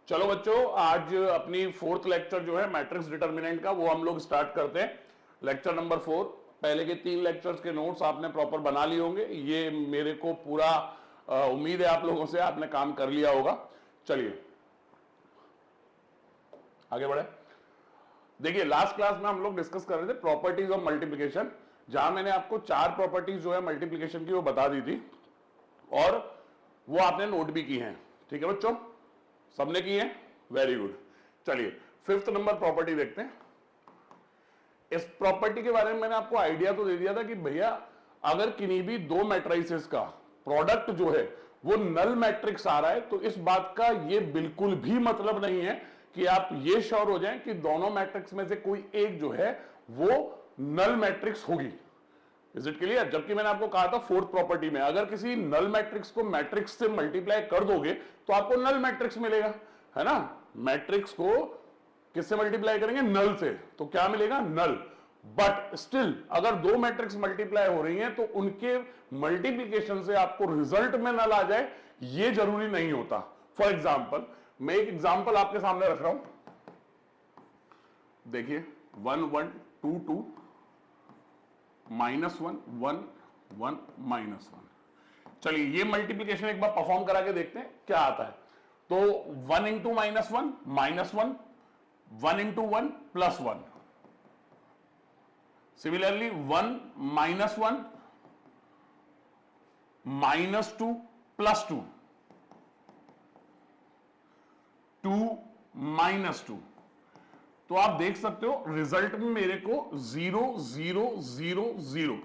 चलो बच्चों, आज अपनी फोर्थ लेक्चर जो है मैट्रिक्स डिटर्मिनेंट का, वो हम लोग स्टार्ट करते हैं। Lecture number 4। पहले के 3 लेक्चर्स के नोट्स आपने प्रॉपर बना लिए होंगे, ये मेरे को पूरा उम्मीद है आप लोगों से, आपने काम कर लिया होगा। चलिए आगे बढ़े। देखिए, लास्ट क्लास में हम लोग डिस्कस कर रहे थे प्रॉपर्टीज ऑफ मल्टीप्लिकेशन, जहां मैंने आपको 4 प्रॉपर्टीज जो है मल्टीप्लिकेशन की वो बता दी थी, और वो आपने नोट भी की हैं। ठीक है बच्चों, सबने की है, वेरी गुड। चलिए 5th नंबर प्रॉपर्टी देखते हैं। इस प्रॉपर्टी के बारे में मैंने आपको आइडिया तो दे दिया था कि भैया अगर किन्हीं भी दो मैट्रिसेस का प्रोडक्ट जो है वो नल मैट्रिक्स आ रहा है, तो इस बात का ये बिल्कुल भी मतलब नहीं है कि आप ये श्योर हो जाएं कि दोनों मैट्रिक्स में से कोई एक जो है वो नल मैट्रिक्स होगी। Is it clear? जबकि मैंने आपको कहा था 4th प्रॉपर्टी में अगर किसी नल मैट्रिक्स को मैट्रिक्स से मल्टीप्लाई कर दोगे तो आपको नल मैट्रिक्स मिलेगा, है ना। मैट्रिक्स को किससे मल्टीप्लाई करेंगे? नल से, तो क्या मिलेगा? नल। बट स्टिल अगर दो मैट्रिक्स मल्टीप्लाई हो रही हैं तो उनके मल्टीप्लीकेशन से आपको रिजल्ट में नल आ जाए, ये जरूरी नहीं होता। फॉर एग्जाम्पल, मैं एक एग्जाम्पल आपके सामने रख रहा हूं, देखिए 1 1 2 2 -1 1 1 -1। चलिए ये मल्टीप्लीकेशन एक बार परफॉर्म करा के देखते हैं क्या आता है। तो 1 इंटू -1 -1, 1 इंटू 1 +1। सिमिलरली 1 -1 -2 +2, 2 -2। तो आप देख सकते हो रिजल्ट में मेरे को 0 0 0 0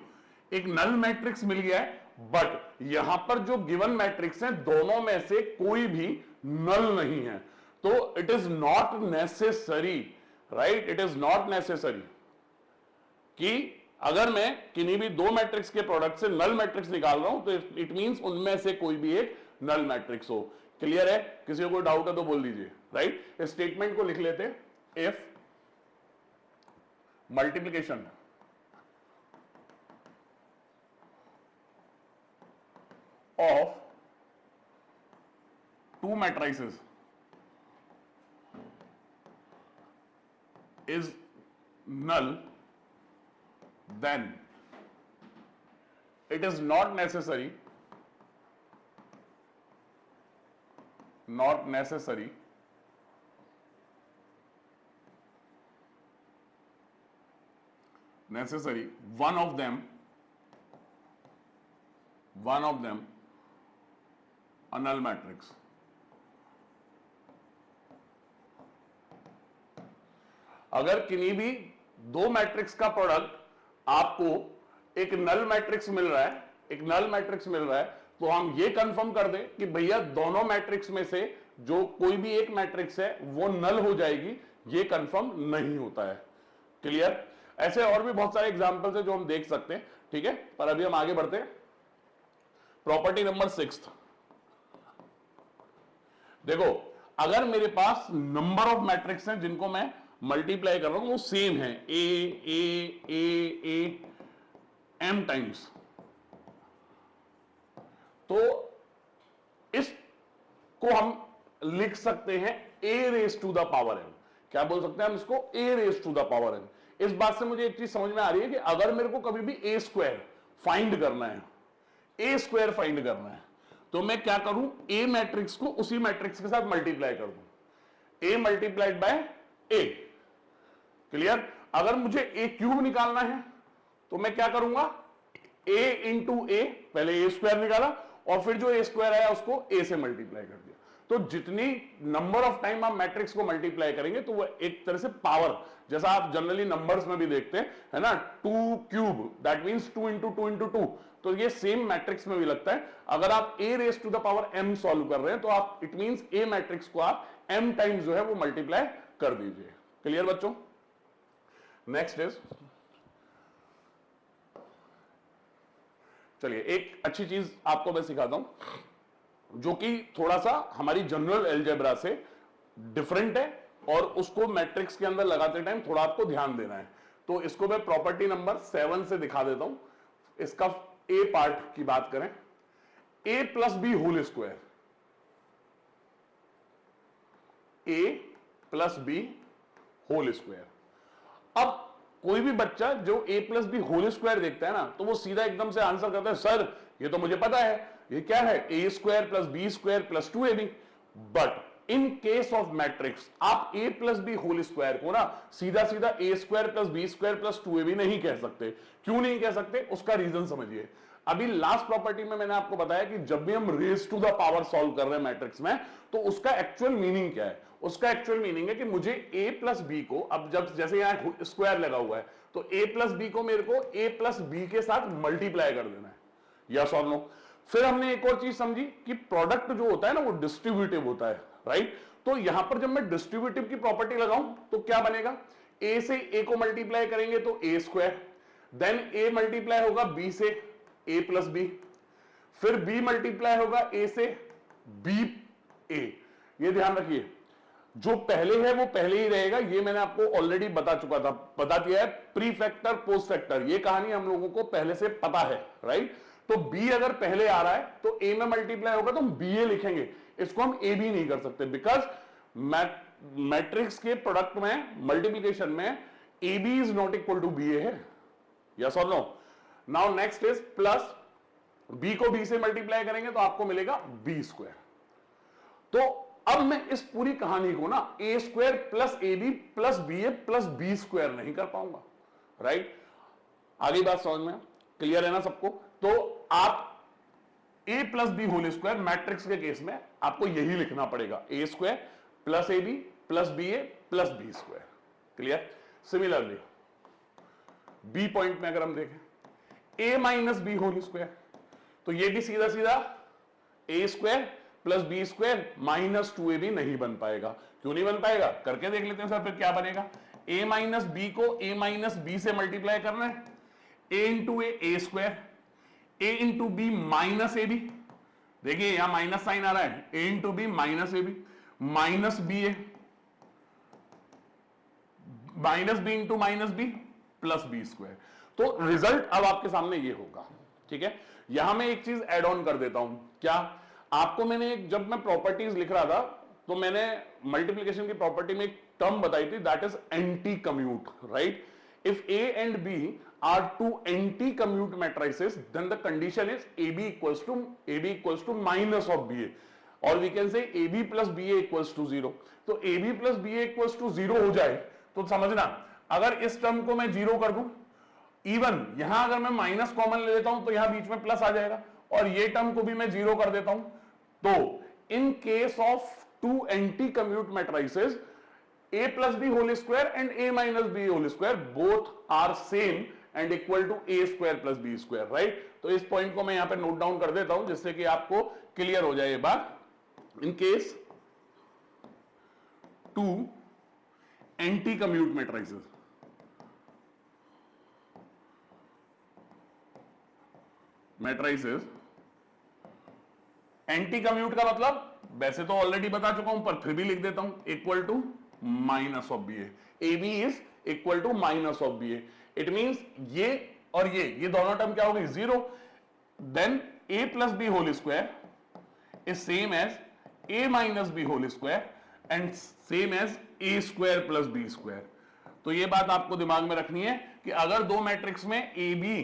एक नल मैट्रिक्स मिल गया है। बट यहां पर जो गिवन मैट्रिक्स है दोनों में से कोई भी नल नहीं है। तो it is not necessary, right, it is not necessary कि अगर मैं किन्हीं भी दो मैट्रिक्स के प्रोडक्ट से नल मैट्रिक्स निकाल रहा हूं तो इट मींस उनमें से कोई भी एक नल मैट्रिक्स हो। क्लियर है? किसी को कोई डाउट है तो बोल दीजिए। राइट, इस स्टेटमेंट को लिख लेते हैं, if multiplication of two matrices is null, then it is not necessary one of them a null matrix। अगर किन्हीं भी दो मैट्रिक्स का प्रोडक्ट आपको एक नल मैट्रिक्स मिल रहा है, तो हम ये कंफर्म कर दें कि भैया दोनों मैट्रिक्स में से जो कोई भी एक मैट्रिक्स है वो नल हो जाएगी, ये कंफर्म नहीं होता है। क्लियर? ऐसे और भी बहुत सारे एग्जांपल्स है जो हम देख सकते हैं। ठीक है, पर अभी हम आगे बढ़ते हैं। Property number 6। देखो, अगर मेरे पास नंबर ऑफ मैट्रिक्स हैं जिनको मैं मल्टीप्लाई कर रहा हूं वो सेम है, ए एम टाइम्स, तो इसको हम लिख सकते हैं A raise to the power N. क्या बोल सकते हैं हम इसको? A raise to the power N. इस बात से मुझे एक चीज समझ में आ रही है कि अगर मेरे को कभी भी ए स्क्वायर फाइंड करना है, तो मैं क्या करूं? ए मैट्रिक्स को उसी मैट्रिक्स के साथ मल्टीप्लाई कर दूं, ए मल्टीप्लाइड बाय ए। क्लियर? अगर मुझे ए क्यूब निकालना है तो मैं क्या करूंगा? ए इंटू ए, पहले ए स्क्वायर निकाला और फिर जो ए स्क्वायर आया उसको ए से मल्टीप्लाई कर दिया। तो जितनी नंबर ऑफ टाइम आप मैट्रिक्स को मल्टीप्लाई करेंगे तो वो एक तरह से पावर, जैसा आप जनरली नंबर्स में भी देखते हैं, है ना, 2 cube that means 2 into 2 into 2। तो ये सेम मैट्रिक्स में भी लगता है। अगर आप A raise to the power M solve कर रहे हैं तो आप इट मींस ए मैट्रिक्स को आप एम टाइम्स जो है वो मल्टीप्लाई कर दीजिए। क्लियर बच्चों? नेक्स्ट इज, चलिए एक अच्छी चीज आपको मैं सिखाता हूं जो कि थोड़ा सा हमारी जनरल अलजेब्रा से डिफरेंट है, और उसको मैट्रिक्स के अंदर लगाते टाइम थोड़ा आपको ध्यान देना है। तो इसको मैं प्रॉपर्टी नंबर 7 से दिखा देता हूं। इसका ए पार्ट की बात करें, ए plus B whole square, a plus B whole square. अब कोई भी बच्चा जो ए प्लस बी होल स्क्वायर देखता है ना, तो वो सीधा एकदम से आंसर करता है, सर ये तो मुझे पता है, ये क्या है, A square plus B square plus 2ab। But in case of matrix आप A plus B whole square को ना सीधा सीधा ए square plus B square plus 2ab नहीं कह सकते। क्यों नहीं कह सकते, उसका रीजन समझिए। अभी लास्ट प्रॉपर्टी में मैंने आपको बताया कि जब भी हम raise to the power solve कर रहे हैं मैट्रिक्स में, तो उसका एक्चुअल मीनिंग क्या है। उसका एक्चुअल मीनिंग है कि मुझे a प्लस बी को, अब जब जैसे यहां स्क्वायर लगा हुआ है, तो a प्लस बी को मेरे को a प्लस बी के साथ मल्टीप्लाई कर देना है, यस और नो। फिर हमने एक और चीज समझी कि प्रोडक्ट जो होता है ना वो डिस्ट्रीब्यूटिव होता है, राइट। तो यहां पर जब मैं डिस्ट्रीब्यूटिव की प्रॉपर्टी लगाऊं तो क्या बनेगा, a से a को मल्टीप्लाई करेंगे तो a square, then a multiply होगा b से a प्लस बी, फिर b मल्टीप्लाई होगा a से b a। ये ध्यान रखिए, जो पहले है वो पहले ही रहेगा, ये मैंने आपको ऑलरेडी बता चुका था, बता दिया है। प्री फैक्टर पोस्ट फैक्टर ये कहानी हम लोगों को पहले से पता है, राइट। तो b अगर पहले आ रहा है तो a में मल्टीप्लाई होगा तो हम ba लिखेंगे, इसको हम ab नहीं कर सकते, बिकॉज मैट्रिक्स के प्रोडक्ट में मल्टीप्लीकेशन में ab is not equal to ba है, यस और no. Now next is plus b को b से मल्टीप्लाई करेंगे तो आपको मिलेगा b स्क्वायर। तो अब मैं इस पूरी कहानी को ना A square plus A B plus B A plus B square नहीं कर पाऊंगा, राइट। आगे बात समझ में क्लियर है ना सबको। तो आप A plus B whole square matrix के केस में आपको यही लिखना पड़ेगा, A square plus A B plus B A plus B square, clear. Similarly B point में अगर हम देखें A minus B whole square, तो ये भी सीधा सीधा ए square plus B square minus 2ab नहीं बन पाएगा। क्यों नहीं बन पाएगा, करके देख लेते हैं सर, फिर क्या बनेगा। a माइनस बी को a माइनस बी से मल्टीप्लाई करना है, a into A square, a into b minus A b, देखिए यहां माइनस साइन आ रहा है, a into b minus A B minus B A, minus B into minus b plus B square. तो result अब आपके सामने ये होगा, ठीक है। यहां मैं एक चीज एड ऑन कर देता हूं, क्या आपको मैंने जब मैं प्रॉपर्टीज लिख रहा था तो मैंने मल्टीप्लिकेशन की प्रॉपर्टी में एक टर्म बताई थी, that is anti commute, right. If a and b are two anti commute matrices then the condition is ab equals to minus of ba, और we can say ab plus ba equals to 0। तो ab plus ba equals to 0 हो जाए तो समझना, अगर इस term को मैं 0 कर दूं, इवन यहां अगर मैं माइनस कॉमन ले लेता हूं तो यहां बीच में प्लस आ जाएगा, और ये टर्म को भी मैं 0 कर देता हूं, तो in case of two anti commute matrices a plus B whole square and a minus B whole square both are same and equal to a square plus B square, right. तो इस point को मैं यहां पे note down कर देता हूं जिससे कि आपको क्लियर हो जाए ये बात। In case two anti commute matrices, anti commute का मतलब वैसे तो ऑलरेडी बता चुका हूं पर फिर भी लिख देता हूं, equal to minus of b a B is equal to minus of b a. It means ये और ये दोनों टर्म क्या होगी, 0। Then a plus B whole square is same as a minus B whole square and same as a square plus B square. तो ये बात आपको दिमाग में रखनी है कि अगर दो मैट्रिक्स में A B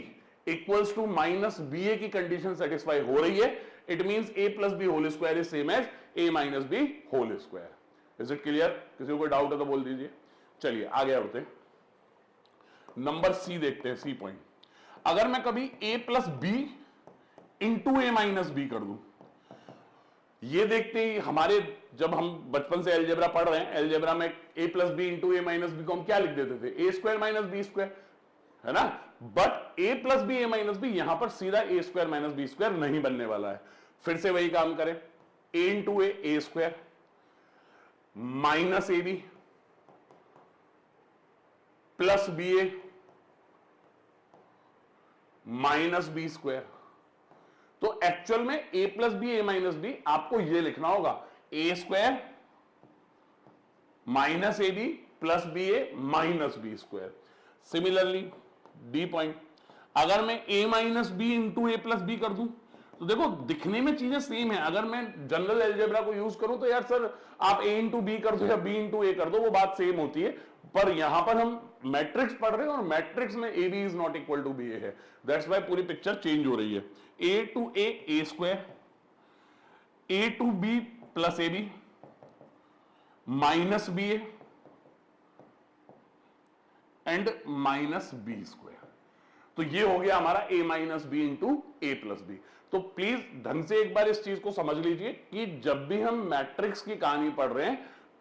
equals to minus B A की कंडीशन सेटिस्फाई हो रही है, it means a plus B whole square is same as a minus B whole square. Is it clear? किसी को डाउट है तो बोल दीजिए। चलिए आगे बढ़ते हैं, नंबर सी देखते हैं, सी पॉइंट। अगर मैं कभी a plus b into a minus b कर दूं, ये देखते ही हमारे, जब हम बचपन से एलजेब्रा पढ़ रहे हैं, एलजेब्रा में a plus b into a minus b को हम क्या लिख देते थे, a square minus B square, है ना। But a plus B A minus b यहां पर सीधा ए स्क्वायर माइनस बी स्क्वायर नहीं बनने वाला है। फिर से वही काम करें, a into A square minus A B plus B A minus B square. तो एक्चुअल में a plus B A minus B आपको यह लिखना होगा, A square minus A B plus B A minus B square. Similarly D point, अगर मैं a minus B into A plus B कर दूं तो देखो दिखने में चीजें सेम है, अगर मैं जनरल अलजेब्रा को यूज करूं तो यार सर आप a इंटू बी कर दो या b इंटू ए कर दो, वो बात सेम होती है। पर यहां पर हम मैट्रिक्स पढ़ रहे हैं और मैट्रिक्स में A B is not equal to B A है, दैट्स वाई पूरी पिक्चर चेंज हो रही है। A to A square, A to B plus A B minus B A and minus B square. तो ये हो गया हमारा a minus B into A plus B. तो प्लीज ढंग से एक बार इस चीज को समझ लीजिए कि जब भी हम मैट्रिक्स की कहानी पढ़ रहे हैं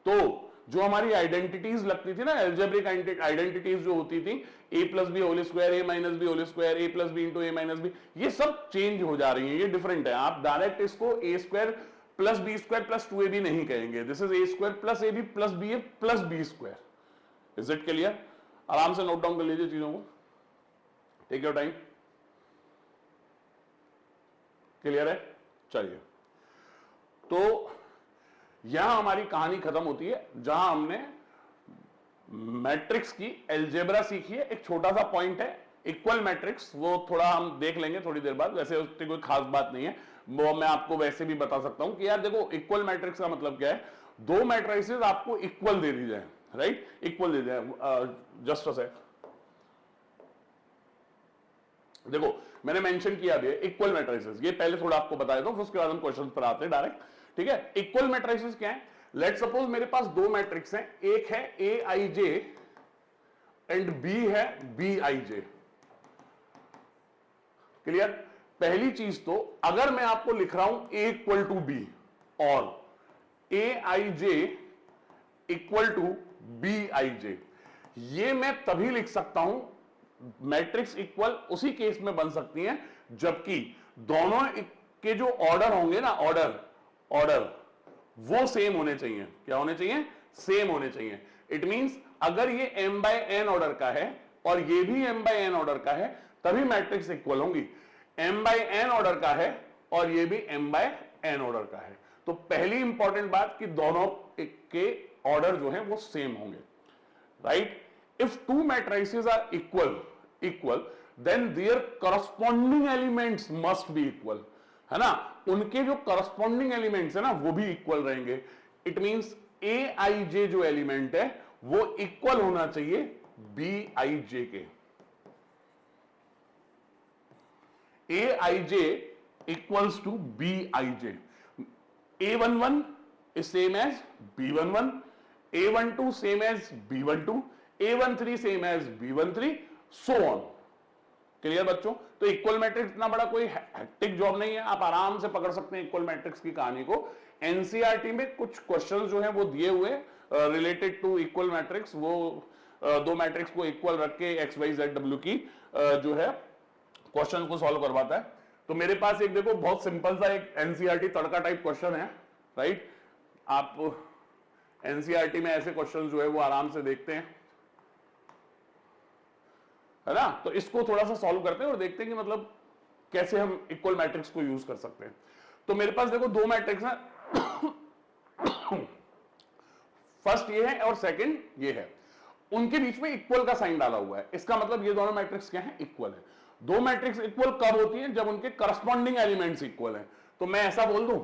तो जो हमारी आइडेंटिटीज लगती थी ना, एल्जेब्रिक आइडेंटिटीज जो होती थी, a plus B whole square, a minus B whole square, a plus b into a minus b, ये सब चेंज हो जा रही है, ये डिफरेंट है। आप डायरेक्ट इसको A square plus B square plus 2ab नहीं कहेंगे, this is A square plus A B plus B A plus B square. Is it clear? आराम से नोट डाउन कर लीजिए चीजों को, टेक योर टाइम। क्लियर है? चलिए, तो यहां हमारी कहानी खत्म होती है जहां हमने मैट्रिक्स की अलजेब्रा सीखी है। एक छोटा सा पॉइंट है इक्वल मैट्रिक्स, वो थोड़ा हम देख लेंगे थोड़ी देर बाद, वैसे उसकी कोई खास बात नहीं है, वो मैं आपको वैसे भी बता सकता हूं कि यार देखो इक्वल मैट्रिक्स का मतलब क्या है, दो मैट्रिसेस आपको इक्वल दे दी जाए, राइट, इक्वल दे जाए। जस्ट अ सेक, देखो मैंने मेंशन किया भी है इक्वल मैट्रिसेस, ये पहले थोड़ा आपको बताया था, उसके बाद हम क्वेश्चन पर आते हैं डायरेक्ट, ठीक है। इक्वल मैट्रिसेस क्या है? लेट सपोज मेरे पास दो मैट्रिक्स हैं, एक है ए आई जे एंड बी है बी आई जे। क्लियर? पहली चीज तो अगर मैं आपको लिख रहा हूं ए इक्वल टू बी और ए आई J equal to B I जे, ये मैं तभी लिख सकता हूं, मैट्रिक्स इक्वल उसी केस में बन सकती हैं जबकि दोनों के जो ऑर्डर होंगे ना, ऑर्डर वो सेम होने चाहिए। क्या होने चाहिए? सेम होने चाहिए। इट मींस अगर ये m बाय n ऑर्डर का है और ये भी m बाय n ऑर्डर का है तभी मैट्रिक्स इक्वल होंगी। m बाय n ऑर्डर का है और ये भी m बाय n ऑर्डर का है, तो पहली इंपॉर्टेंट बात कि दोनों के ऑर्डर जो है वो सेम होंगे, right. If two matrices are equal, then their corresponding elements must be equal, है ना, उनके जो corresponding elements है ना वो भी equal रहेंगे। It means aij जो एलिमेंट है वो इक्वल होना चाहिए bij के। aij equals to bij, a11 is same as b11, a12 same as b12, A13 same as B13, so on. Clear बच्चों? तो इक्वल मैट्रिक्स इतना बड़ा कोई हेक्टिक जॉब नहीं है, आप आराम से पकड़ सकते हैं इक्वल मैट्रिक्स की कहानी को। एनसीईआरटी में कुछ क्वेश्चन जो है वो दिए हुए रिलेटेड टू इक्वल मैट्रिक्स, वो दो मैट्रिक्स को इक्वल रख के एक्स वाई जेड डब्ल्यू की जो है क्वेश्चन को सॉल्व करवाता है। तो मेरे पास एक देखो बहुत सिंपल सा एक एनसीईआरटी तड़का टाइप क्वेश्चन है, राइट। आप एनसीईआरटी में ऐसे क्वेश्चन जो है वो आराम से देखते हैं, है ना। तो इसको थोड़ा सा सॉल्व करते हैं और देखते हैं कि मतलब कैसे हम इक्वल मैट्रिक्स को यूज कर सकते हैं। तो मेरे पास देखो दो मैट्रिक्स हैं, फर्स्ट ये है और सेकंड ये है, उनके बीच में इक्वल का साइन डाला हुआ है, इसका मतलब ये दोनों मैट्रिक्स क्या है? इक्वल है। दो मैट्रिक्स इक्वल कब होती है? जब उनके करस्पॉन्डिंग एलिमेंट्स इक्वल हैं। तो मैं ऐसा बोल दूं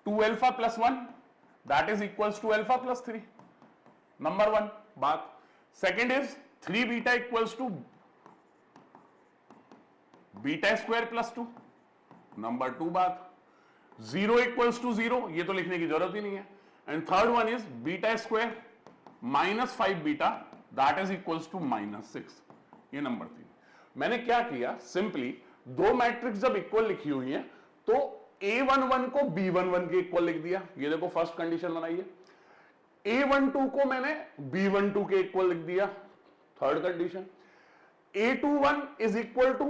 2 alpha plus 1 that is equals to alpha plus 3, number one बात। Second is 3 beta equals to beta square plus 2, number two बात। 0 इक्वल्स टू 0, ये तो लिखने की जरूरत ही नहीं है। And third one is beta square minus 5 beta that is equals to -6, ये नंबर 3। मैंने क्या किया, सिंपली दो मैट्रिक्स जब इक्वल लिखी हुई है तो A11 को B11 के इक्वल लिख दिया, ये देखो फर्स्ट कंडीशन बनाई है। A12 को मैंने B12 के इक्वल लिख दिया, third condition. A21 is equal to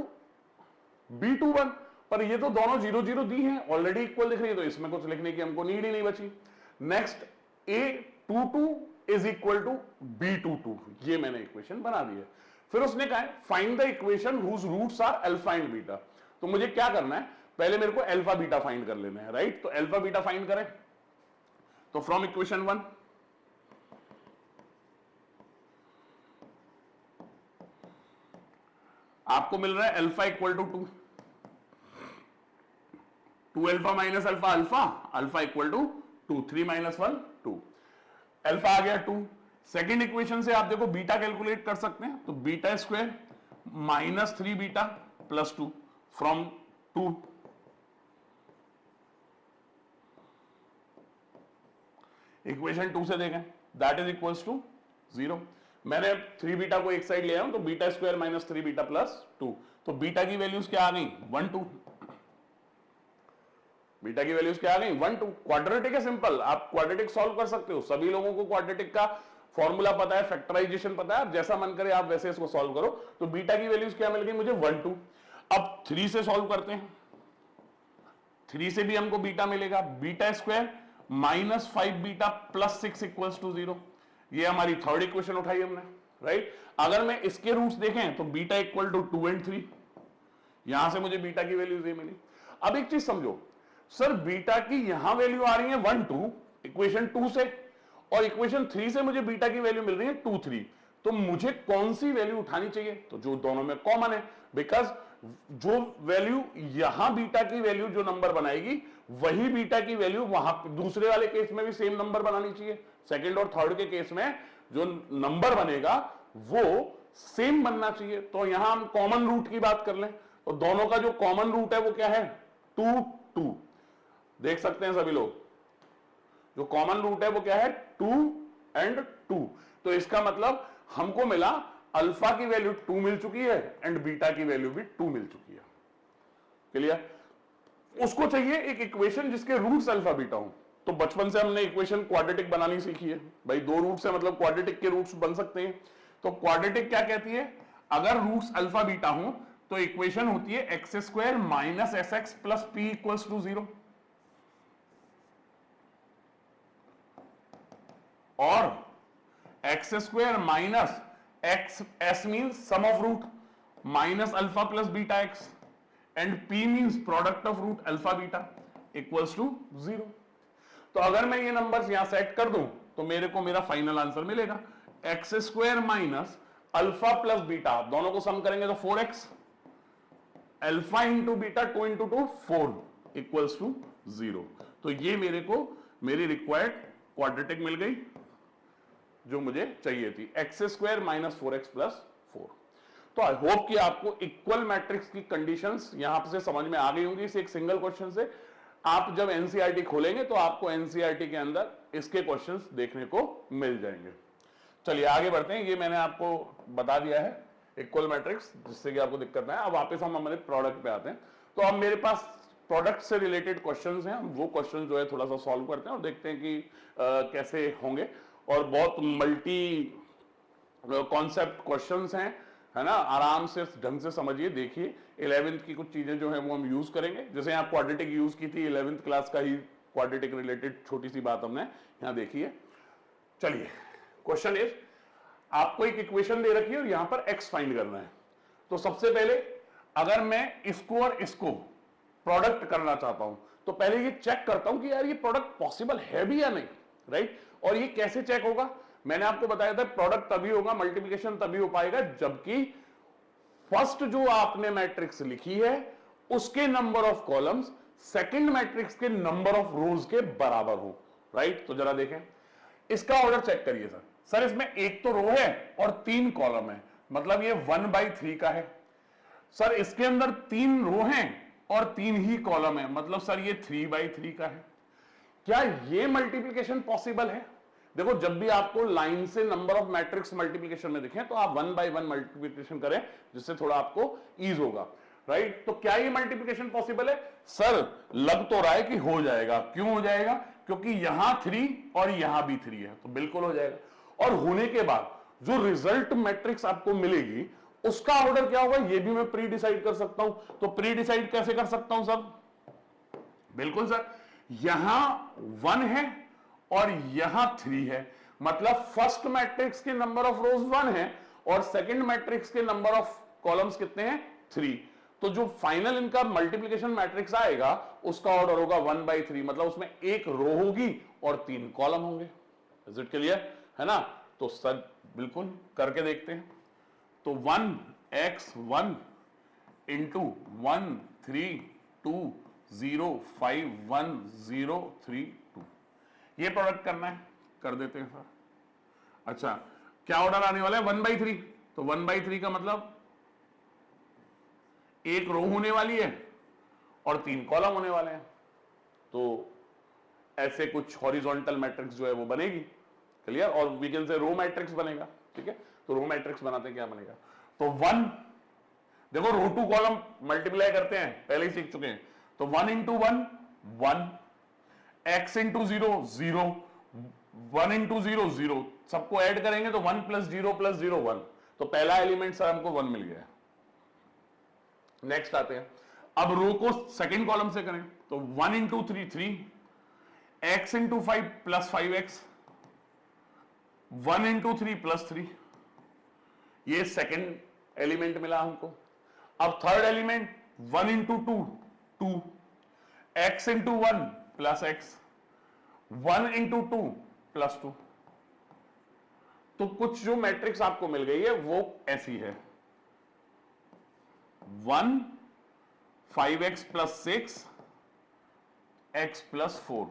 B21, पर ये तो दोनों 0 0 दी हैं, ऑलरेडी इक्वल दिख रही है, तो इसमें कुछ लिखने की हमको नीड ही नहीं बची। Next A22 is equal to B22, ये मैंने इक्वेशन बना दी है। फिर उसने कहा find the equation whose roots are alpha and beta. तो मुझे क्या करना है, पहले मेरे को अल्फा बीटा फाइंड कर लेना है, राइट। तो अल्फा बीटा फाइंड करें, तो फ्रॉम इक्वेशन 1 आपको मिल रहा है alpha equal to 2, 2 alpha minus alpha alpha, alpha equal to 2, 3 minus 1 2, alpha आ गया 2। सेकेंड इक्वेशन से आप देखो बीटा कैलकुलेट कर सकते हैं, तो beta square minus 3 beta plus 2 from 2, equation 2 से देखें दैट इज इक्वल्स टू 0। मैंने 3 बीटा को एक साइड ले आया हूं, तो beta square minus 3 beta plus 2, तो बीटा की वैल्यूज क्या आ गई 1 2, बीटा की वैल्यूज क्या आ गई 1 2। क्वाड्रेटिक है सिंपल, आप क्वाड्रेटिक सॉल्व कर सकते हो, सभी लोगों को क्वाड्रेटिक का फॉर्मूला पता है, फैक्टराइजेशन पता है, जैसा मन करे आप वैसे इसको सॉल्व करो। तो बीटा की वैल्यूज क्या मिल गई मुझे 1 2। अब 3 से सॉल्व करते हैं, 3 से भी हमको बीटा मिलेगा, beta square minus 5 beta plus 6 equals to 0। ये हमारी थर्ड इक्वेशन उठाई हमने, राइट। अगर मैं इसके रूट्स देखें तो बीटा इक्वल टू 2 and 3, यहां से मुझे बीटा की वैल्यूज ये मिली। अब एक चीज समझो सर, बीटा की यहां वैल्यू आ रही है 1 2 इक्वेशन 2 से, और इक्वेशन 3 से मुझे बीटा की वैल्यू मिल रही है 2 3, तो मुझे कौन सी वैल्यू उठानी चाहिए? तो जो दोनों में कॉमन है, बिकॉज जो वैल्यू यहां बीटा की वैल्यू जो नंबर बनाएगी वही बीटा की वैल्यू वहां दूसरे वाले केस में भी सेम नंबर बनानी चाहिए। सेकंड और थर्ड के केस में जो नंबर बनेगा वो सेम बनना चाहिए। तो यहां हम कॉमन रूट की बात कर लें, तो दोनों का जो कॉमन रूट है वो क्या है 2 2, देख सकते हैं सभी लोग, जो कॉमन रूट है वो क्या है 2 and 2। तो इसका मतलब हमको मिला अल्फा की वैल्यू 2 मिल चुकी है एंड बीटा की वैल्यू भी 2 मिल चुकी है। क्लियर? उसको चाहिए एक इक्वेशन जिसके रूट्स अल्फा बीटा हो। तो बचपन से हमने इक्वेशन क्वाड्रेटिक बनानी सीखी है भाई, दो रूट्स है मतलब क्वाड्रेटिक के रूट्स बन सकते हैं। तो क्वाड्रेटिक क्या कहती है, अगर रूट्स अल्फा बीटा हो तो इक्वेशन होती है x square minus s x plus p equals to 0, और x square minus x s means sum of root minus alpha plus beta x and p means product of root alpha beta equals to 0। तो अगर मैं ये numbers यहां set कर दूं तो मेरे को मेरा फाइनल आंसर मिलेगा x square minus alpha plus beta, दोनों को सम करेंगे तो 4x, alpha into beta 2 into 2 4 equals to 0। तो ये मेरे को मेरी रिक्वायर्ड क्वाड्रेटिक मिल गई जो मुझे चाहिए थी, x square minus 4x plus 4। तो आई होप कि आपको इक्वल मैट्रिक्स की कंडीशंस यहां से समझ में आ गई होंगी इस एक सिंगल क्वेश्चन से। आप जब एनसीईआरटी खोलेंगे तो आपको एनसीईआरटी के अंदर इसके क्वेश्चंस देखने को मिल जाएंगे। चलिए आगे बढ़ते हैं, ये मैंने आपको बता दिया है इक्वल मैट्रिक्स जिससे कि आपको दिक्कत ना है। अब वापस हम हमारे प्रोडक्ट पे आते हैं। तो अब मेरे पास प्रोडक्ट से रिलेटेड क्वेश्चंस हैं, हम वो क्वेश्चन जो है थोड़ा सा सॉल्व करते हैं और देखते हैं कि कैसे होंगे। और बहुत मल्टी कॉन्सेप्ट क्वेश्चंस हैं, है ना, आराम से ढंग से समझिए, देखिए। 11th की कुछ चीजें जो है वो हम यूज करेंगे, जैसे यहाँ क्वाड्रेटिक यूज की थी 11th क्लास का ही क्वाड्रेटिक रिलेटेड छोटी सी बात हमने यहाँ देखी है। चलिए क्वेश्चन इज, आपको एक इक्वेशन दे रखी है और यहां पर x फाइंड करना है। तो सबसे पहले अगर मैं इसको और इसको प्रोडक्ट करना चाहता हूं तो पहले ये चेक करता हूं कि यार ये प्रोडक्ट पॉसिबल है भी या नहीं, राइट। और ये कैसे चेक होगा, मैंने आपको बताया था प्रोडक्ट तभी होगा, मल्टीप्लिकेशन तभी हो पाएगा जबकि फर्स्ट जो आपने मैट्रिक्स लिखी है उसके number of columns second matrix के नंबर ऑफ रोज के बराबर हो, राइट। तो जरा देखें इसका ऑर्डर चेक करिए सर इसमें एक तो रो है और 3 कॉलम है, मतलब ये 1/3 का है। सर इसके अंदर 3 रो हैं और 3 ही कॉलम है, मतलब सर ये 3/3 का है। क्या ये मल्टीप्लिकेशन पॉसिबल है? देखो जब भी आपको लाइन से नंबर ऑफ मैट्रिक्स मल्टीप्लिकेशन में दिखे तो आप 1 by 1 मल्टीप्लिकेशन करें जिससे थोड़ा आपको ईज होगा, राइट। तो क्या ये मल्टीप्लिकेशन पॉसिबल है? सर लग तो रहा है कि हो जाएगा। क्यों हो जाएगा? क्योंकि यहां 3 और यहां भी 3 है, तो बिल्कुल हो जाएगा। और होने के बाद जो रिजल्ट मैट्रिक्स आपको मिलेगी उसका ऑर्डर क्या होगा ये भी मैं प्री डिसाइड कर सकता हूं। तो प्री डिसाइड कैसे कर सकता हूं सर? बिल्कुल सर, यहां 1 है और यहां 3 है, मतलब फर्स्ट मैट्रिक्स के नंबर ऑफ रोज 1 है और सेकंड मैट्रिक्स के नंबर ऑफ कॉलम्स कितने हैं 3। तो जो फाइनल इनका मल्टीप्लिकेशन मैट्रिक्स आएगा उसका ऑर्डर होगा 1/3, मतलब उसमें 1 रो होगी और 3 कॉलम होंगे। Is it clear? है ना। तो सर बिल्कुल करके देखते हैं। तो 1x1 इंटू 1 3 2 0 5 1 0 3 2, ये प्रोडक्ट करना है, कर देते हैं सर। अच्छा, क्या ऑर्डर आने वाला है? 1/3। तो 1/3 का मतलब एक रो होने वाली है और 3 कॉलम होने वाले हैं, तो ऐसे कुछ हॉरिजॉन्टल मैट्रिक्स जो है वो बनेगी। क्लियर? और वी कैन से रो मैट्रिक्स बनेगा। ठीक है, तो रो मैट्रिक्स बनाते हैं, क्या बनेगा? तो 1, देखो रो टू कॉलम मल्टीप्लाई करते हैं, पहले ही सीख चुके हैं। तो 1 इंटू 1 1, x इंटू 0 0, 1 इंटू 0 0, सबको ऐड करेंगे तो 1 प्लस 0 प्लस 0 1। तो पहला एलिमेंट सर हमको 1 मिल गया। नेक्स्ट आते हैं, अब रो को सेकेंड कॉलम से करें, तो 1 into 3 3, x into 5 plus 5x, 1 into 3 plus 3, ये सेकेंड एलिमेंट मिला हमको। अब third element 1 into 2 2, x into 1 plus x, 1 into 2 plus 2। तो कुछ जो मैट्रिक्स आपको मिल गई है वो ऐसी है, 1 5x प्लस 6 x प्लस 4,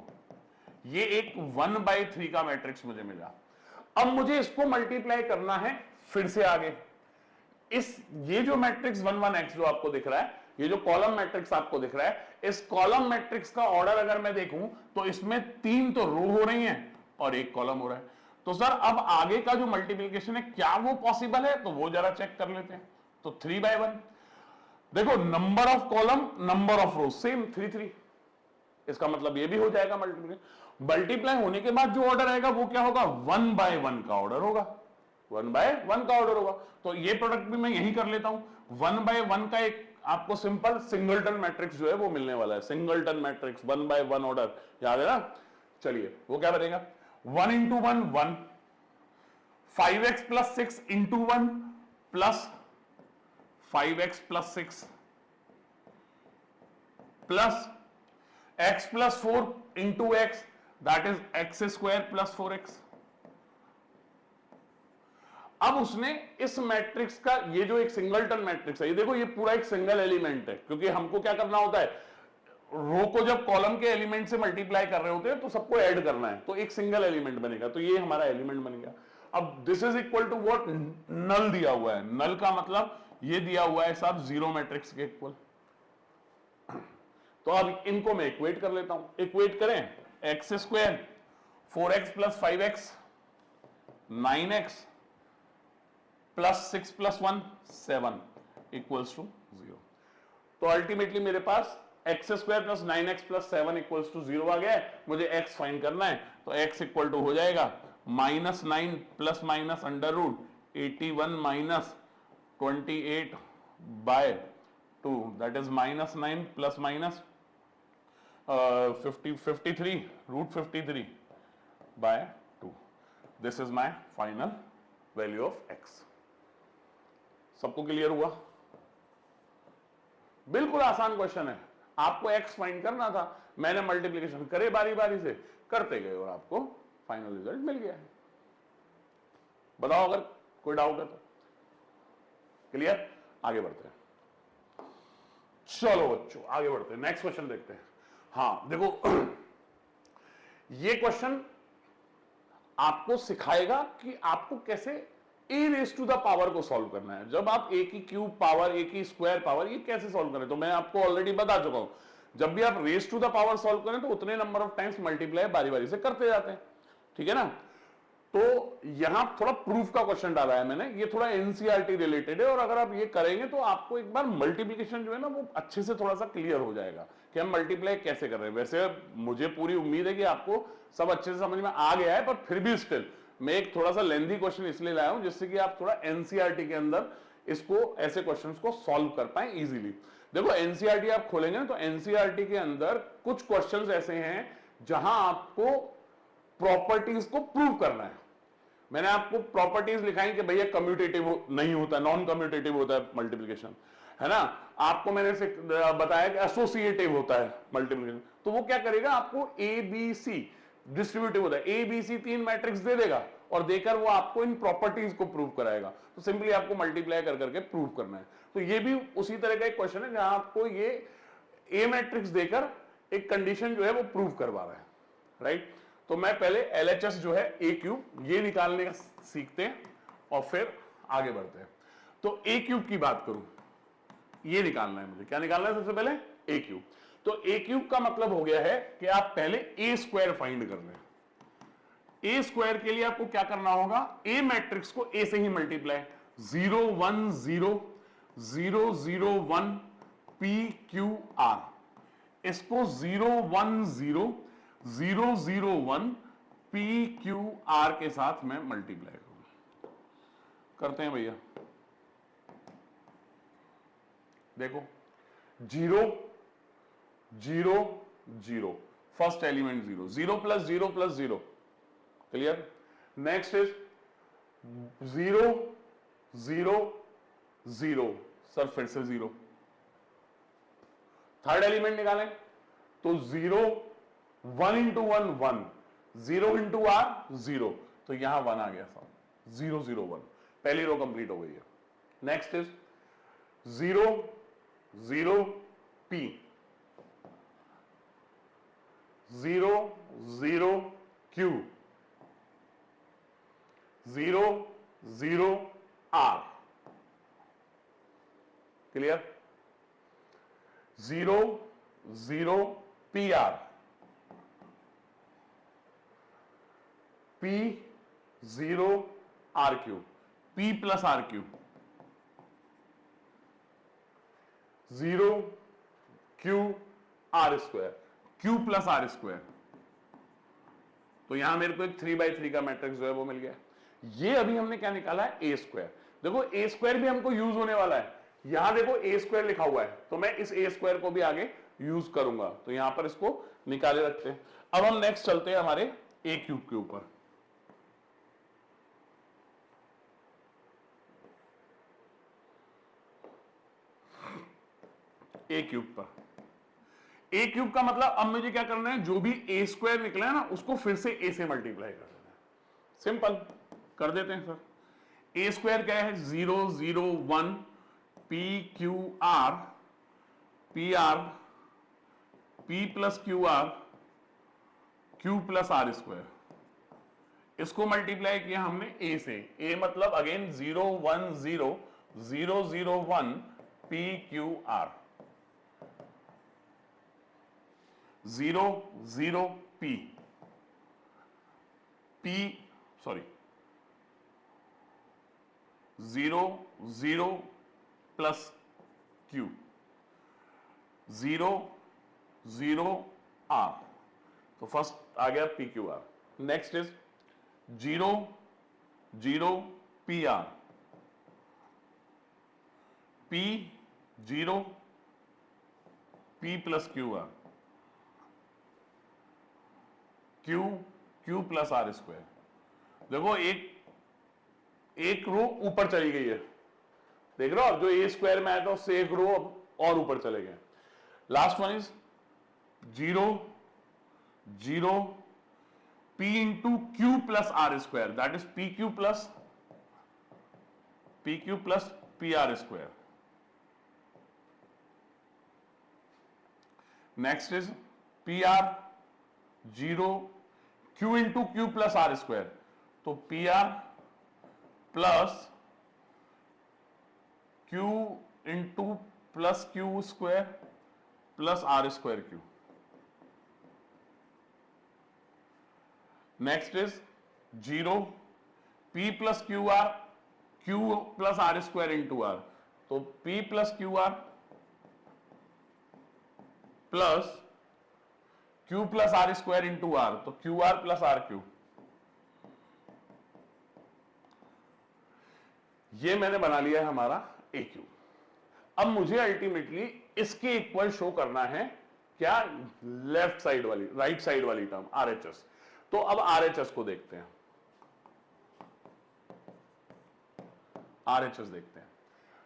ये एक 1/3 का मैट्रिक्स मुझे मिला। अब मुझे इसको मल्टीप्लाई करना है फिर से आगे। ये जो मैट्रिक्स 1 1 x जो आपको दिख रहा है, ये जो कॉलम मैट्रिक्स आपको दिख रहा है, इस कॉलम मैट्रिक्स का ऑर्डर अगर मैं देखूं तो इसमें 3 तो रो हो रही हैं और 1 कॉलम हो रहा है। तो सर अब आगे का जो मल्टीप्लिकेशन है क्या वो पॉसिबल है? तो वो जरा चेक कर लेते हैं। तो 3/1, देखो number of column number of row same 3 3, इसका मतलब ये भी हो जाएगा मल्टीप्लाई। मल्टीप्लाई होने के बाद जो ऑर्डर आएगा वो क्या होगा? 1/1 का ऑर्डर होगा, 1/1 का ऑर्डर होगा। तो ये प्रोडक्ट भी मैं यही कर लेता हूं। 1/1 का एक आपको सिंपल सिंगलटन मैट्रिक्स जो है वो मिलने वाला है, सिंगलटन मैट्रिक्स 1/1 ऑर्डर, याद है ना? चलिए वो क्या बनेगा? 1 into 1 1, 5x plus 6 into 1 plus 5x plus 6 plus x plus 4 into x, that is x square plus 4x। अब उसने इस मैट्रिक्स का, ये जो एक सिंगलटन मैट्रिक्स है, ये देखो ये पूरा एक सिंगल एलिमेंट है, क्योंकि हमको क्या करना होता है, रो को जब कॉलम के एलिमेंट से मल्टीप्लाई कर रहे होते हैं तो सबको ऐड करना है, तो एक सिंगल एलिमेंट बनेगा। तो ये हमारा एलिमेंट बन गया। अब this is equal to what? Null दिया हुआ है। नल का मतलब ये दिया हुआ है साहब जीरो मैट्रिक्स के इक्वल। तो अब इनको मैं इक्वेट कर लेता हूं। इक्वेट करें, X square 4x plus 5x 9x plus 6 plus 1 7 equals to 0। तो अल्टीमेटली मेरे पास X square plus 9x plus 7 equals to 0 आ गया है। मुझे x फाइंड करना है, तो x इक्वल टू हो जाएगा -9 plus minus under root 81 minus 28/2, that is -9 plus minus 53 root 53/2। This is my final value of x। सबको क्लियर हुआ? बिल्कुल आसान क्वेश्चन है, आपको x फाइंड करना था, मैंने मल्टीप्लिकेशन करे बारी बारी से, करते गए और आपको फाइनल रिजल्ट मिल गया है। बताओ अगर कोई डाउट है तो। क्लियर? आगे बढ़ते हैं। चलो बच्चों आगे बढ़ते हैं, नेक्स्ट क्वेश्चन देखते हैं। हाँ देखो ये क्वेश्चन आपको सिखाएगा कि आपको कैसे ए रेस टू द पावर को सॉल्व करना है। जब आप ए की क्यूब पावर, ए की स्क्वायर पावर, ये कैसे सॉल्व करें, तो मैं आपको ऑलरेडी बता चुका हूं। जब भी आप raise to the power solve करें तो उतने नंबर ऑफ टाइम्स मल्टीप्लाई बारी बारी से करते जाते हैं, ठीक है ना। तो यहां थोड़ा प्रूफ का क्वेश्चन डाला है मैंने, ये थोड़ा एनसीईआरटी रिलेटेड है, और अगर आप ये करेंगे तो आपको एक बार मल्टीप्लिकेशन जो है ना वो अच्छे से थोड़ा सा क्लियर हो जाएगा कि हम मल्टीप्लाई कैसे कर रहे हैं। वैसे मुझे पूरी उम्मीद है कि आपको सब अच्छे से समझ में आ गया है, पर फिर भी स्टिल मैं एक थोड़ा सा लेंथी क्वेश्चन इसलिए लाया हूं जिससे कि आप थोड़ा एनसीईआरटी के अंदर इसको, ऐसे क्वेश्चंस को सॉल्व कर पाए इजीली। देखो एनसीईआरटी आप खोलेंगे ना तो एनसीईआरटी के अंदर कुछ क्वेश्चंस ऐसे हैं जहां आपको प्रॉपर्टीज को प्रूव करना है। मैंने आपको प्रॉपर्टीज लिखाई कि भैया कम्यूटेटिव नहीं होता, नॉन कम्यूटेटिव होता है मल्टीप्लिकेशन, है ना। आपको मैंने बताया कि एसोसिएटिव होता है मल्टीप्लिकेशन, तो वो क्या करेगा, आपको ए बी सी डिस्ट्रीब्यूटिव होता है, ए बी सी 3 मैट्रिक्स दे देगा और देकर वो आपको इन प्रॉपर्टीज को प्रूव कराएगा। तो सिंपली आपको मल्टीप्लाई कर करके प्रूव करना है। तो ये भी उसी तरह का एक क्वेश्चन है जहां आपको ये ए मैट्रिक्स देकर एक कंडीशन जो है वो प्रूव करवा रहा है, राइट। तो मैं पहले LHS जो है ए क्यूब ये निकालने का सीखते हैं और फिर आगे बढ़ते हैं। तो ए क्यूब की बात करूं, ये निकालना है मुझे, क्या निकालना है सबसे पहले, ए क्यूब। तो ए क्यूब का मतलब हो गया है कि आप पहले ए स्क्वायर फाइंड कर लें। ए स्क्वायर के लिए आपको क्या करना होगा, ए मैट्रिक्स को ए से ही मल्टीप्लाई, 0 1 0 0 0 1 P Q R, इसको 0 1 0 0 0 1 P Q R के साथ मैं मल्टीप्लाई करूं। करते हैं भैया, देखो 0 0 0, first element 0, 0 plus 0 plus 0, clear. Next is 0 0 0, sir फिर से 0। थर्ड एलिमेंट निकालें तो 0 1 इंटू 1 1, 0 इंटू R 0, तो यहां 1 आ गया साहब, 0 0 1, पहली रो कंप्लीट हो गई है। Next is 0 0 P, 0 0 Q, 0 0 R, clear. 0 0 PR, P 0 RQ, P plus RQ, 0 Q R square, Q plus R square. तो यहां मेरे को एक 3x3 का मैट्रिक्स जो है वो मिल गया। ये अभी हमने क्या निकाला है, ए स्क्वायर। देखो ए स्क्वायर भी हमको यूज होने वाला है, यहां देखो ए स्क्वायर लिखा हुआ है, तो मैं इस ए स्क्वायर को भी आगे यूज करूंगा, तो यहां पर इसको निकाले रखते हैं। अब हम नेक्स्ट चलते हैं हमारे ए क्यूब के ऊपर। ए क्यूब पर, ए क्यूब का मतलब अब मुझे क्या करना है, जो भी ए स्क्वायर निकला है ना उसको फिर से ए से मल्टीप्लाई कर देना है। सिंपल कर देते हैं सर। ए स्क्वायर क्या है, 0 0 1 P Q R, P R, P plus Q R, Q plus R square. इसको मल्टीप्लाई किया हमने ए से, ए मतलब again 0 1 0 0 0 1 P Q R, 0 0 P, P sorry 0 0 plus Q, 0 0 R, तो फर्स्ट आ गया P Q R। Next is 0 0 P R, P 0 P plus Q R, Q Q plus are square. देखो एक रो ऊपर चली गई है, देख रहे हो, जो ए स्क्वायर में आया था उससे एक रो और ऊपर चले गए। Last one is 0 0 P into Q plus are square, that is P Q plus P R square. Next is P R 0 Q into Q plus are square, तो P R plus Q into plus Q square plus are square Q. Next is 0 P plus Q R, Q plus are square into are, तो P plus Q R plus Q plus are square into are, तो q are plus r q. ये मैंने बना लिया है हमारा ए Q. अब मुझे अल्टीमेटली इसके इक्वल शो करना है क्या, लेफ्ट साइड वाली, राइट साइड वाली टर्म आरएचएस। तो अब आरएचएस को देखते हैं, आरएचएस देखते हैं।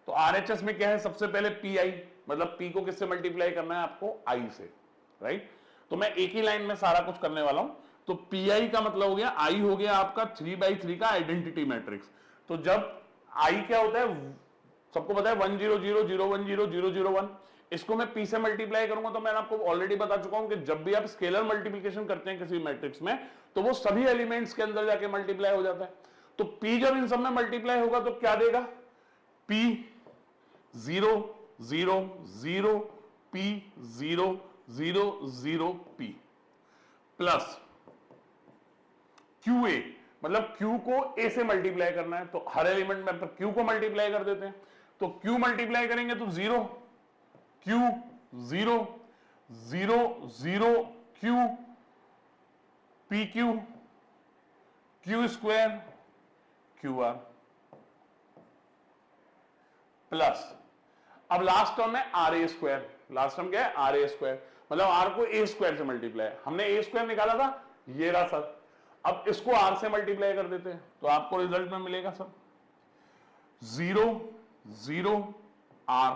तो आरएचएस में क्या है, सबसे पहले पी आई, मतलब पी को किससे मल्टीप्लाई करना है आपको, आई से, राइट। तो मैं एक ही लाइन में सारा कुछ करने वाला हूं। तो पी आई का मतलब हो गया, आई हो गया आपका 3x3 का आइडेंटिटी मैट्रिक्स। तो जब आई क्या होता है, सबको पता है 1 0 0 0 1 0 0 0 1, इसको मैं p से मल्टीप्लाई करूंगा तो मैंने आपको ऑलरेडी बता चुका हूं कि जब भी आप स्केलर मल्टीप्लिकेशन करते हैं किसी मैट्रिक्स में तो वो सभी एलिमेंट्स के अंदर जाके मल्टीप्लाई हो जाता है। तो p जब इन सब में मल्टीप्लाई होगा तो क्या देगा, p 0 0 0 p 0 0 0 p plus QA, मतलब Q को A से मल्टीप्लाई करना है तो हर एलिमेंट में Q को मल्टीप्लाई कर देते हैं। तो Q मल्टीप्लाई करेंगे तो 0 Q 0 0 0 Q PQ Q square QR plus अब लास्ट टर्म है RA स्क्वायर। लास्ट टर्म क्या है, RA स्क्वायर, मतलब R को A स्क्वायर से मल्टीप्लाई, हमने A स्क्वायर निकाला था, ये रहा सर। अब इसको R से मल्टीप्लाई कर देते हैं तो आपको रिजल्ट में मिलेगा sir 0 0 R,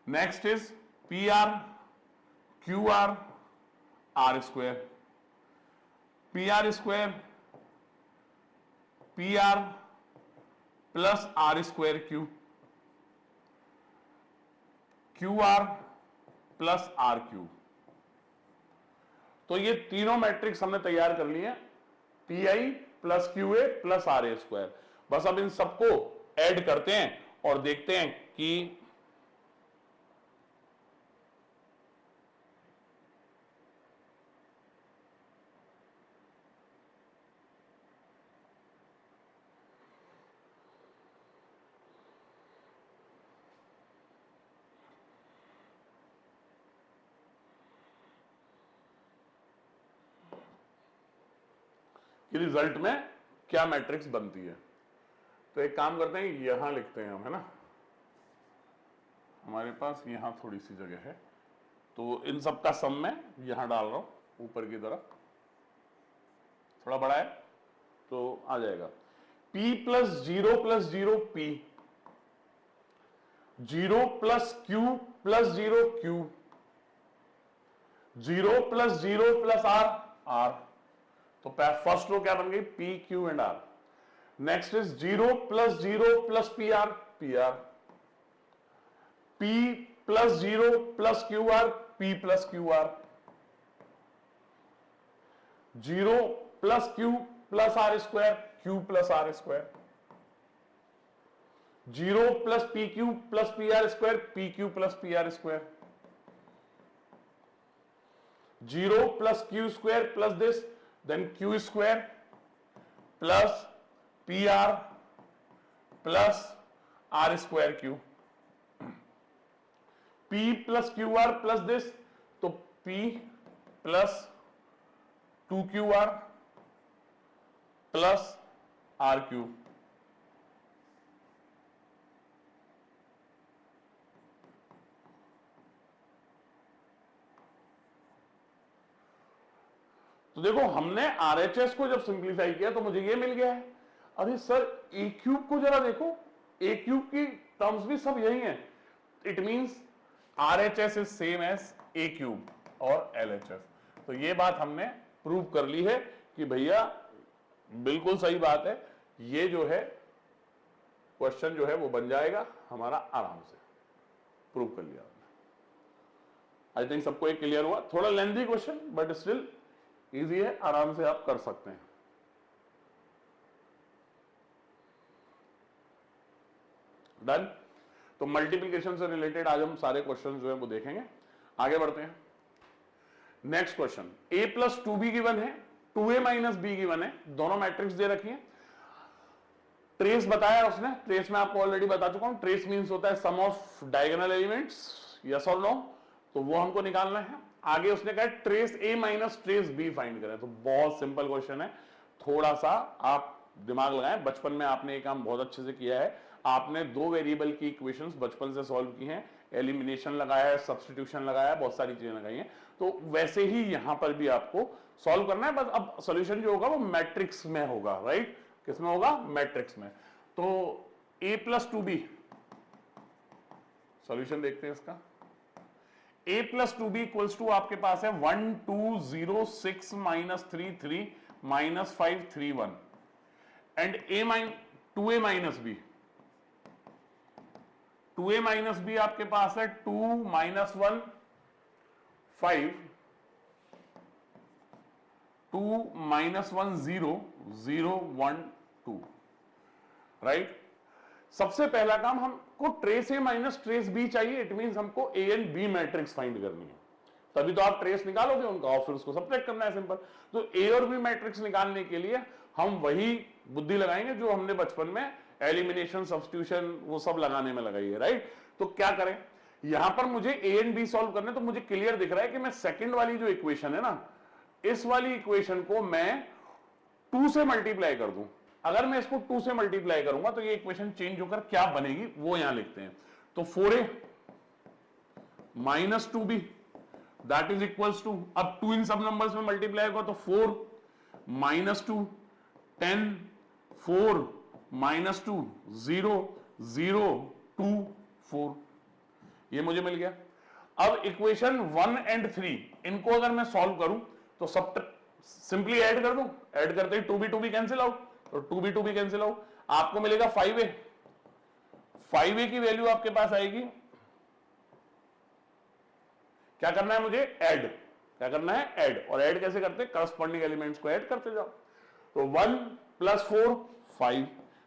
next is PR QR R square, PR square PR plus R square Q, QR plus R Q. तो ये तीनों मैट्रिक्स हमने तैयार कर लिए, PI plus QA plus RA square. बस अब इन सबको ऐड करते हैं और देखते हैं कि रिजल्ट में क्या मैट्रिक्स बनती है। तो एक काम करते हैं, यहां लिखते हैं हम, है ना, हमारे पास यहां थोड़ी सी जगह है तो इन सब का सम मैं यहां डाल रहा हूं ऊपर की तरफ, थोड़ा बड़ा है तो आ जाएगा P plus 0 plus 0 P, 0 plus Q plus 0 Q, 0 plus 0 plus R R। तो फर्स्ट रो क्या बन गई, P Q and R। Next is 0 plus 0 plus PR PR, P plus 0 plus QR P plus QR, 0 plus Q plus R square Q plus R square, 0 plus PQ plus PR square PQ plus PR square, 0 plus Q square plus this then Q square plus PR plus R square Q, P plus QR plus this तो P plus 2QR plus RQ। तो देखो हमने RHS को जब simplify किया तो मुझे ये मिल गया है। अरे सर A क्यूब को जरा देखो, A क्यूब की टर्म्स भी सब यही हैं। It means RHS is same as A cube और LHS। तो ये बात हमने प्रूव कर ली है कि भैया बिल्कुल सही बात है, ये जो है क्वेश्चन जो है वो बन जाएगा हमारा आराम से, प्रूव कर लिया। आई थिंक सबको एक क्लियर हुआ। थोड़ा lengthy question but still easy है, आराम से आप कर सकते हैं। डन। तो मल्टीप्लिकेशन से रिलेटेड आज हम सारे क्वेश्चन जो है वो देखेंगे। आगे बढ़ते हैं। Next question, a plus 2b given है, 2a माइनस b गिवन है, दोनों मैट्रिक्स दे रखी है। ट्रेस बताया उसने, ट्रेस में आपको ऑलरेडी बता चुका हूं। ट्रेस मींस होता है sum of diagonal elements, yes और नो, तो वो हमको निकालना है। आगे उसने कहा trace a minus trace b find करें। तो बहुत सिंपल क्वेश्चन है, थोड़ा सा आप दिमाग लगाएं। बचपन में आपने ये काम बहुत अच्छे से किया है, आपने दो वेरिएबल की इक्वेशंस बचपन से सॉल्व की हैं, एलिमिनेशन लगाया है, सब्स्टिट्यूशन लगाया है, बहुत सारी चीजें लगाई हैं। तो वैसे ही यहां पर भी आपको सॉल्व करना है, बस अब सॉल्यूशन जो होगा वो मैट्रिक्स में होगा, राइट। किसमें होगा, मैट्रिक्स में। तो a प्लस 2b, सॉल्यूशन देखते हैं इसका। a plus 2b equals to आपके पास है 1 2 0 6 minus 3 3 minus 5 3 1 and a minus 2a minus b 2a minus b आपके पास है 2 माइनस 1 5, 2 माइनस 1 0 0 1 2, राइट। सबसे पहला काम हमको trace a minus trace b चाहिए। इट मींस हमको a and b matrix find करनी है, तभी तो आप ट्रेस निकालोगे उनका और फिर उसको सब्ट्रैक्ट करना है, सिंपल। तो ए और बी मैट्रिक्स निकालने के लिए हम वही बुद्धि लगाएंगे जो हमने बचपन में एलिमिनेशन, सब्स्टिट्यूशन, वो सब लगाने में लगाई है, राइट। तो क्या करें, यहां पर मुझे ए एंड बी सॉल्व करने, तो मुझे क्लियर दिख रहा है कि मैं सेकंड वाली जो इक्वेशन है ना, इस वाली इक्वेशन को मैं 2 से मल्टीप्लाई कर दूं। अगर मैं इसको 2 से मल्टीप्लाई करूंगा तो ये इक्वेशन चेंज होकर क्या बनेगी वो यहां लिखते हैं। तो 4a minus 2b that is equals to, अब 2 इन सब नंबर्स में मल्टीप्लाई होगा तो 4 माइनस 2 10, 4 माइनस 2 0 0 2 4, ये मुझे मिल गया। अब इक्वेशन 1 एंड 3 इनको अगर मैं सॉल्व करूं तो सब सिंपली ऐड कर दूं, ऐड करते ही 2b कैंसिल आउट, तो 2b कैंसिल आउट, आपको मिलेगा 5a। 5a की वैल्यू आपके पास आएगी, क्या करना है मुझे, ऐड, क्या करना है, ऐड। और ऐड कैसे करते हैं, करस्पॉन्डिंग एलिमेंट्स को ऐड करते जाओ। तो 1 प्लस 4 5,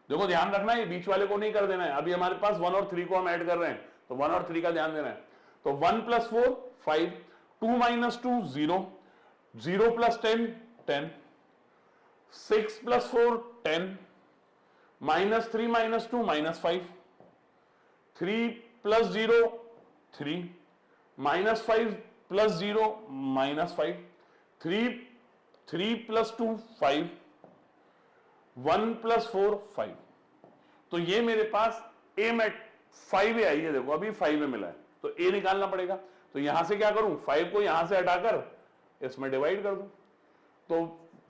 देखो ध्यान रखना है, ये बीच वाले को नहीं कर देना है। अभी हमारे पास 1 और 3 को हम ऐड कर रहे हैं, तो 1 और 3 का ध्यान देना है। तो 1 plus 4 5, 2 minus 2 0, 0 plus 10 10, 6 plus 4 10, minus 3 minus 2 minus 5, 3 plus 0 3, minus 5 plus 0 minus 5, 3 plus 2 5, 1 plus 4 5। तो ये मेरे पास ए में 5a आई है, देखो अभी 5a मिला है, तो a निकालना पड़ेगा। तो यहां से क्या करूं, 5 को यहां से हटाकर इसमें डिवाइड कर दूं। तो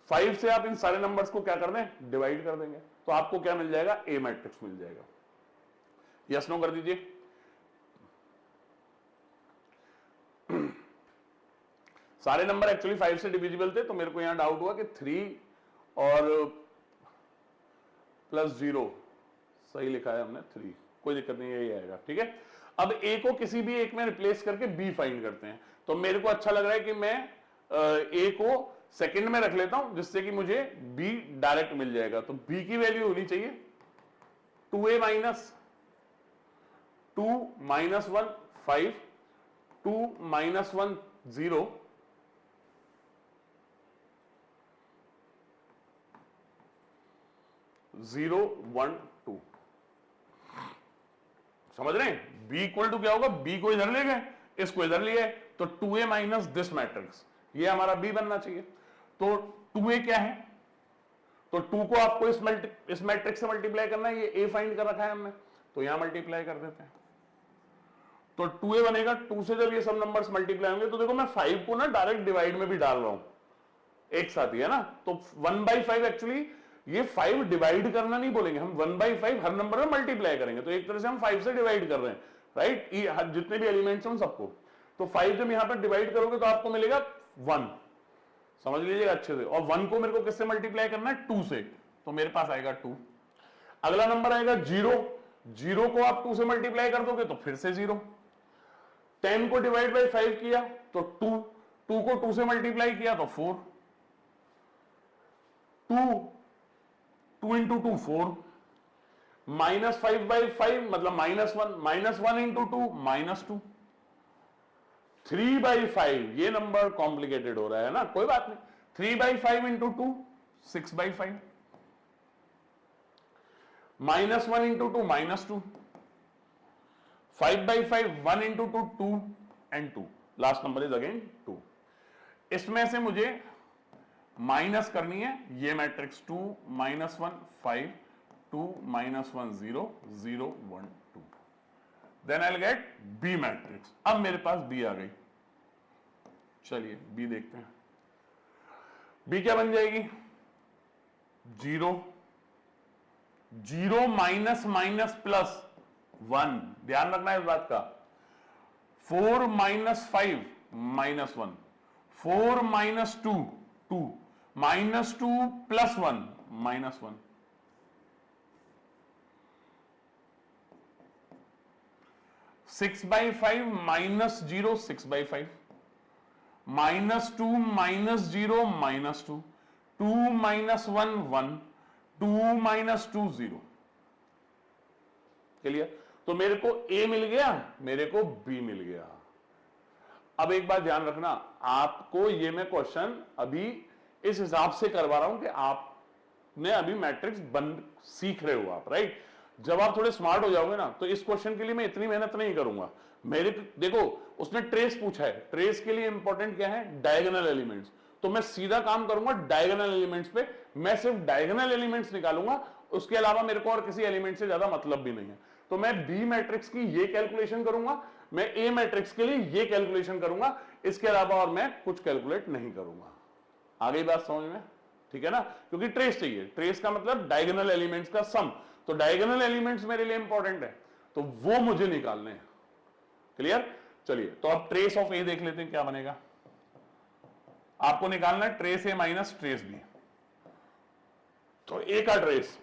5 से आप इन सारे नंबर्स को क्या कर दें, डिवाइड कर देंगे, तो आपको क्या मिल जाएगा, ए मैट्रिक्स मिल जाएगा। यस नो कर दीजिए। सारे नंबर एक्चुअली 5 से डिविजिबल थे, तो मेरे को यहां डाउट हुआ कि 3 और प्लस 0 सही लिखा है हमने, 3, कोई दिक्कत नहीं, यही आएगा, ठीक है। अब a को किसी भी एक में रिप्लेस करके b फाइंड करते हैं। तो मेरे को अच्छा लग रहा है कि मैं a को सेकंड में रख लेता हूं, जिससे कि मुझे b डायरेक्ट मिल जाएगा। तो b की वैल्यू होनी चाहिए 2a माइनस 2 माइनस 1 5, 2 माइनस 1 0, 0 1 2, समझ रहे हैं। b इक्वल टू क्या होगा, b को इधर ले गए, इसको इधर लिए, तो 2a माइनस दिस मैट्रिक्स, ये हमारा b बनना चाहिए। तो 2a क्या है, तो 2 को आपको इस मैट्रिक्स से मल्टीप्लाई करना है, ये a फाइंड कर रखा है हमने, तो यहां मल्टीप्लाई कर देते हैं। तो 2a बनेगा, 2 से जब ये सब नंबर्स मल्टीप्लाई होंगे, तो देखो मैं 5 को ना डायरेक्ट डिवाइड में भी डाल रहा हूं, एक साथ ही है ना। तो 1/5 एक्चुअली ये 5 डिवाइड करना नहीं बोलेंगे हम, 1/5 हर नंबर में मल्टीप्लाई करेंगे। तो एक तरह से हम 5 से डिवाइड कर रहे हैं, राइट, जितने भी एलिमेंट्स हैं उन सबको। तो 5 जब यहां पर डिवाइड करोगे तो आपको मिलेगा 1, समझ लीजिएगा अच्छे से। और 1 को मेरे को किससे मल्टीप्लाई करना है, 2 से, तो मेरे पास आएगा 2। अगला नंबर आएगा 0, 0 को आप 2 से मल्टीप्लाई कर दोगे तो फिर से 0। 10 को डिवाइड बाई 5 किया तो 2, 2 को 2 से मल्टीप्लाई किया तो 4, 2 इंटू 2 4, माइनस 5/5 मतलब -1, -1 इंटू 2 -2, 3/5, ये नंबर कॉम्प्लिकेटेड हो रहा है ना, कोई बात नहीं, 3/5 into 2 6/5, -1 into 2 -2, 5/5 1 into 2 2 and 2, last number is again 2। इसमें से मुझे माइनस करनी है ये matrix, 2 -1 5, 2 -1 0 0 1 2, then I will get b matrix. अब मेरे पास बी आ गई, चलिए बी देखते हैं। बी क्या बन जाएगी, 0 0 माइनस माइनस प्लस 1, ध्यान रखना है इस बात का। 4 minus 5 -1, 4 minus 2 2, -2 plus 1 -1, 6/5 minus 0 6/5, -2 -0 -2, 2 -1 1, 2 -2 0। Clear? तो मेरे को ए मिल गया, मेरे को बी मिल गया। अब एक बात ध्यान रखना, आपको ये मैं क्वेश्चन अभी इस हिसाब से करवा रहा हूं कि आपने अभी मैट्रिक्स बन सीख रहे हो आप, राइट? जब आप थोड़े स्मार्ट हो जाओगे ना, तो इस क्वेश्चन के लिए मैं इतनी मेहनत नहीं करूंगा। मेरे देखो, उसने ट्रेस पूछा है, ट्रेस के लिए इंपॉर्टेंट क्या है? Diagonal elements. तो मैं सीधा काम करूंगा डायगोनल एलिमेंट्स पे, मैं सिर्फ डायगोनल एलिमेंट्स निकालूंगा, उसके अलावा मेरे को और किसी एलिमेंट से ज्यादा मतलब भी नहीं है। तो मैं बी मैट्रिक्स की ये कैलकुलेशन करूंगा, मैं ए मैट्रिक्स के लिए ये कैलकुलेशन करूंगा, इसके अलावा और मैं कुछ कैलकुलेट नहीं करूंगा। आ गई बात समझ में? ठीक है ना? क्योंकि ट्रेस चाहिए, ट्रेस का मतलब डायगोनल एलिमेंट्स का सम, तो डायगोनल एलिमेंट्स मेरे लिए इंपॉर्टेंट है, तो वो मुझे निकालने हैं। क्लियर? चलिए, तो अब ट्रेस ऑफ ए देख लेते हैं क्या बनेगा। आपको निकालना है trace a minus trace B. तो ए का ट्रेस,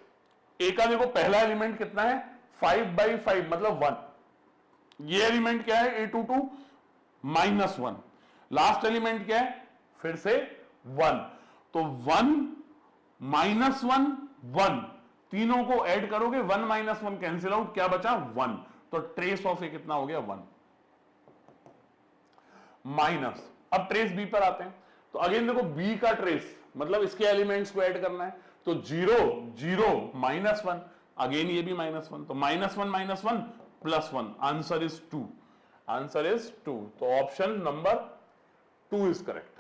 ए का देखो पहला एलिमेंट कितना है? 5/5 मतलब 1। ये एलिमेंट क्या है? A22 -1। लास्ट एलिमेंट क्या है? फिर से 1। तो 1 -1 1, तीनों को ऐड करोगे 1 - 1 कैंसिल आउट, क्या बचा? 1। तो ट्रेस ऑफ ए कितना हो गया? 1 माइनस। अब ट्रेस बी पर आते हैं, तो अगेन देखो बी का ट्रेस मतलब इसके एलिमेंट्स को ऐड करना है, तो 0 0 -1, अगेन ये भी -1, तो -1 -1 +1, आंसर इज 2। आंसर इज 2, तो ऑप्शन नंबर 2 इज करेक्ट।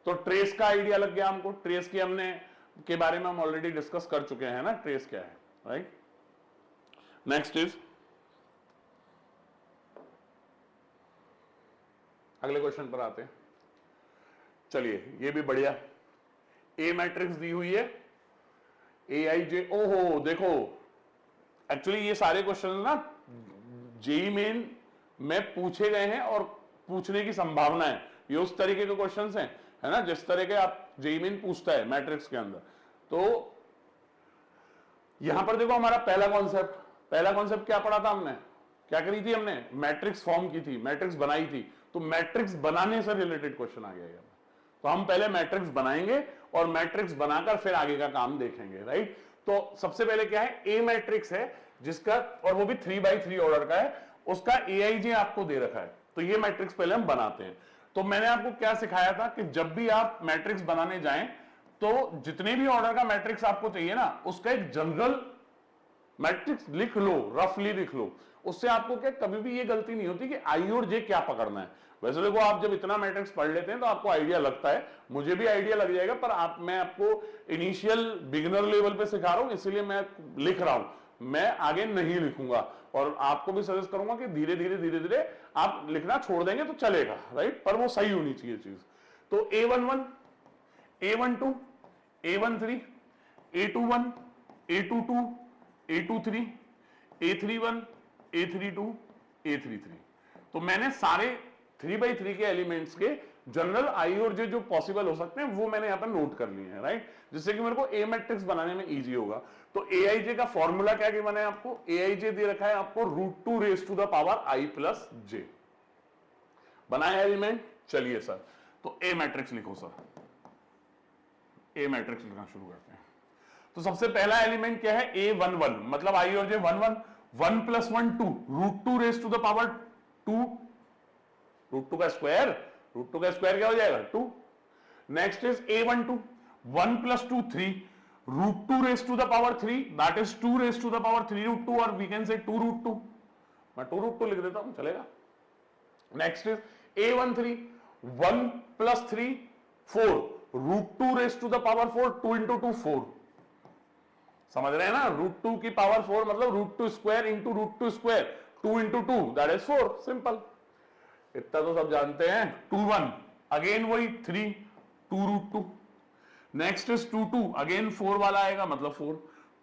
तो ट्रेस का आइडिया लग गया हमको, ट्रेस की हमने के बारे में हम ऑलरेडी डिस्कस कर चुके हैं ना, ट्रेस क्या है, राइट? नेक्स्ट इज अगले क्वेश्चन पर आते हैं। चलिए, ये भी बढ़िया, ए मैट्रिक्स दी हुई है, ए आई जे, ओहो देखो, एक्चुअली ये सारे क्वेश्चन ना जेई मेन में पूछे गए हैं और पूछने की संभावना है, ये उस तरीके के क्वेश्चंस हैं, है ना, जिस तरह के आप जेई मेन पूछता है मैट्रिक्स के अंदर। तो यहां पर देखो हमारा पहला कॉन्सेप्ट क्या पढ़ा था हमने, क्या करी थी हमने? मैट्रिक्स फॉर्म की थी, मैट्रिक्स बनाई थी, तो मैट्रिक्स बनाने से रिलेटेड क्वेश्चन आ गया। तो हम पहले मैट्रिक्स बनाएंगे और मैट्रिक्स बनाकर फिर आगे का काम देखेंगे, राइट? तो सबसे पहले क्या है? ए मैट्रिक्स है जिसका, और वो भी 3x3 ऑर्डर का है, उसका एआईजे आपको दे रखा है, तो ये मैट्रिक्स पहले हम बनाते हैं। तो मैंने आपको क्या सिखाया था कि जब भी आप मैट्रिक्स बनाने जाएं तो जितने भी ऑर्डर का मैट्रिक्स आपको चाहिए ना, उसका एक जनरल मैट्रिक्स लिख लो, रफली लिख लो, उससे आपको क्या कभी भी ये गलती नहीं होती कि आई और जे क्या पकड़ना है। वैसे देखो, आप जब इतना मैट्रिक्स पढ़ लेते हैं तो आपको आइडिया लगता है, मुझे भी आइडिया लग जाएगा, पर मैं आपको इनिशियल बिगिनर लेवल पे सिखा रहा हूं, इसलिए मैं लिख रहा हूं, मैं आगे नहीं लिखूंगा, और आपको भी सजेस्ट करूंगा कि धीरे धीरे आप लिखना छोड़ देंगे तो चलेगा, राइट? पर वो सही होनी चाहिए चीज। तो A11 A12 A13 A21 A22 A23 A31 A32 A33, तो मैंने सारे 3x3 के एलिमेंट्स के जनरल आई और जे जो पॉसिबल हो सकते हैं वो मैंने यहां पर नोट कर लिए हैं, राइट? जिससे कि मेरे को ए मैट्रिक्स बनाने में इजी होगा। तो ए आई जे का फॉर्मूला क्या गिवन है आपको? ए आई जे दे रखा है आपको √2⁻⁻I+J। बनाया एलिमेंट, चलिए सर, तो ए मैट्रिक्स लिखो सर, ए मैट्रिक्स लिखना शुरू करते हैं। तो सबसे पहला एलिमेंट क्या है? A11 मतलब आई और जे 1 1 1 + 1 2 √2⁻2, √2 का स्क्वायर क्या हो जाएगा? 2। Next is A12 1 + 2 3 √2⁻3, that is 2⁻3√2, और वी कैन से 2√2, मैं 2√2 लिख देता हूं, चलेगा। नेक्स्ट इज A13 1 + 3 4 √2⁻4, 2 × 2 4, समझ रहे हैं ना? √2 की पावर 4 मतलब √2² × √2², 2 × 2 दैट इज 4, सिंपल, इतना तो सब जानते हैं। 2 1 अगेन वही 3 2√2, नेक्स्ट इज 2 2 अगेन 4 वाला आएगा मतलब 4,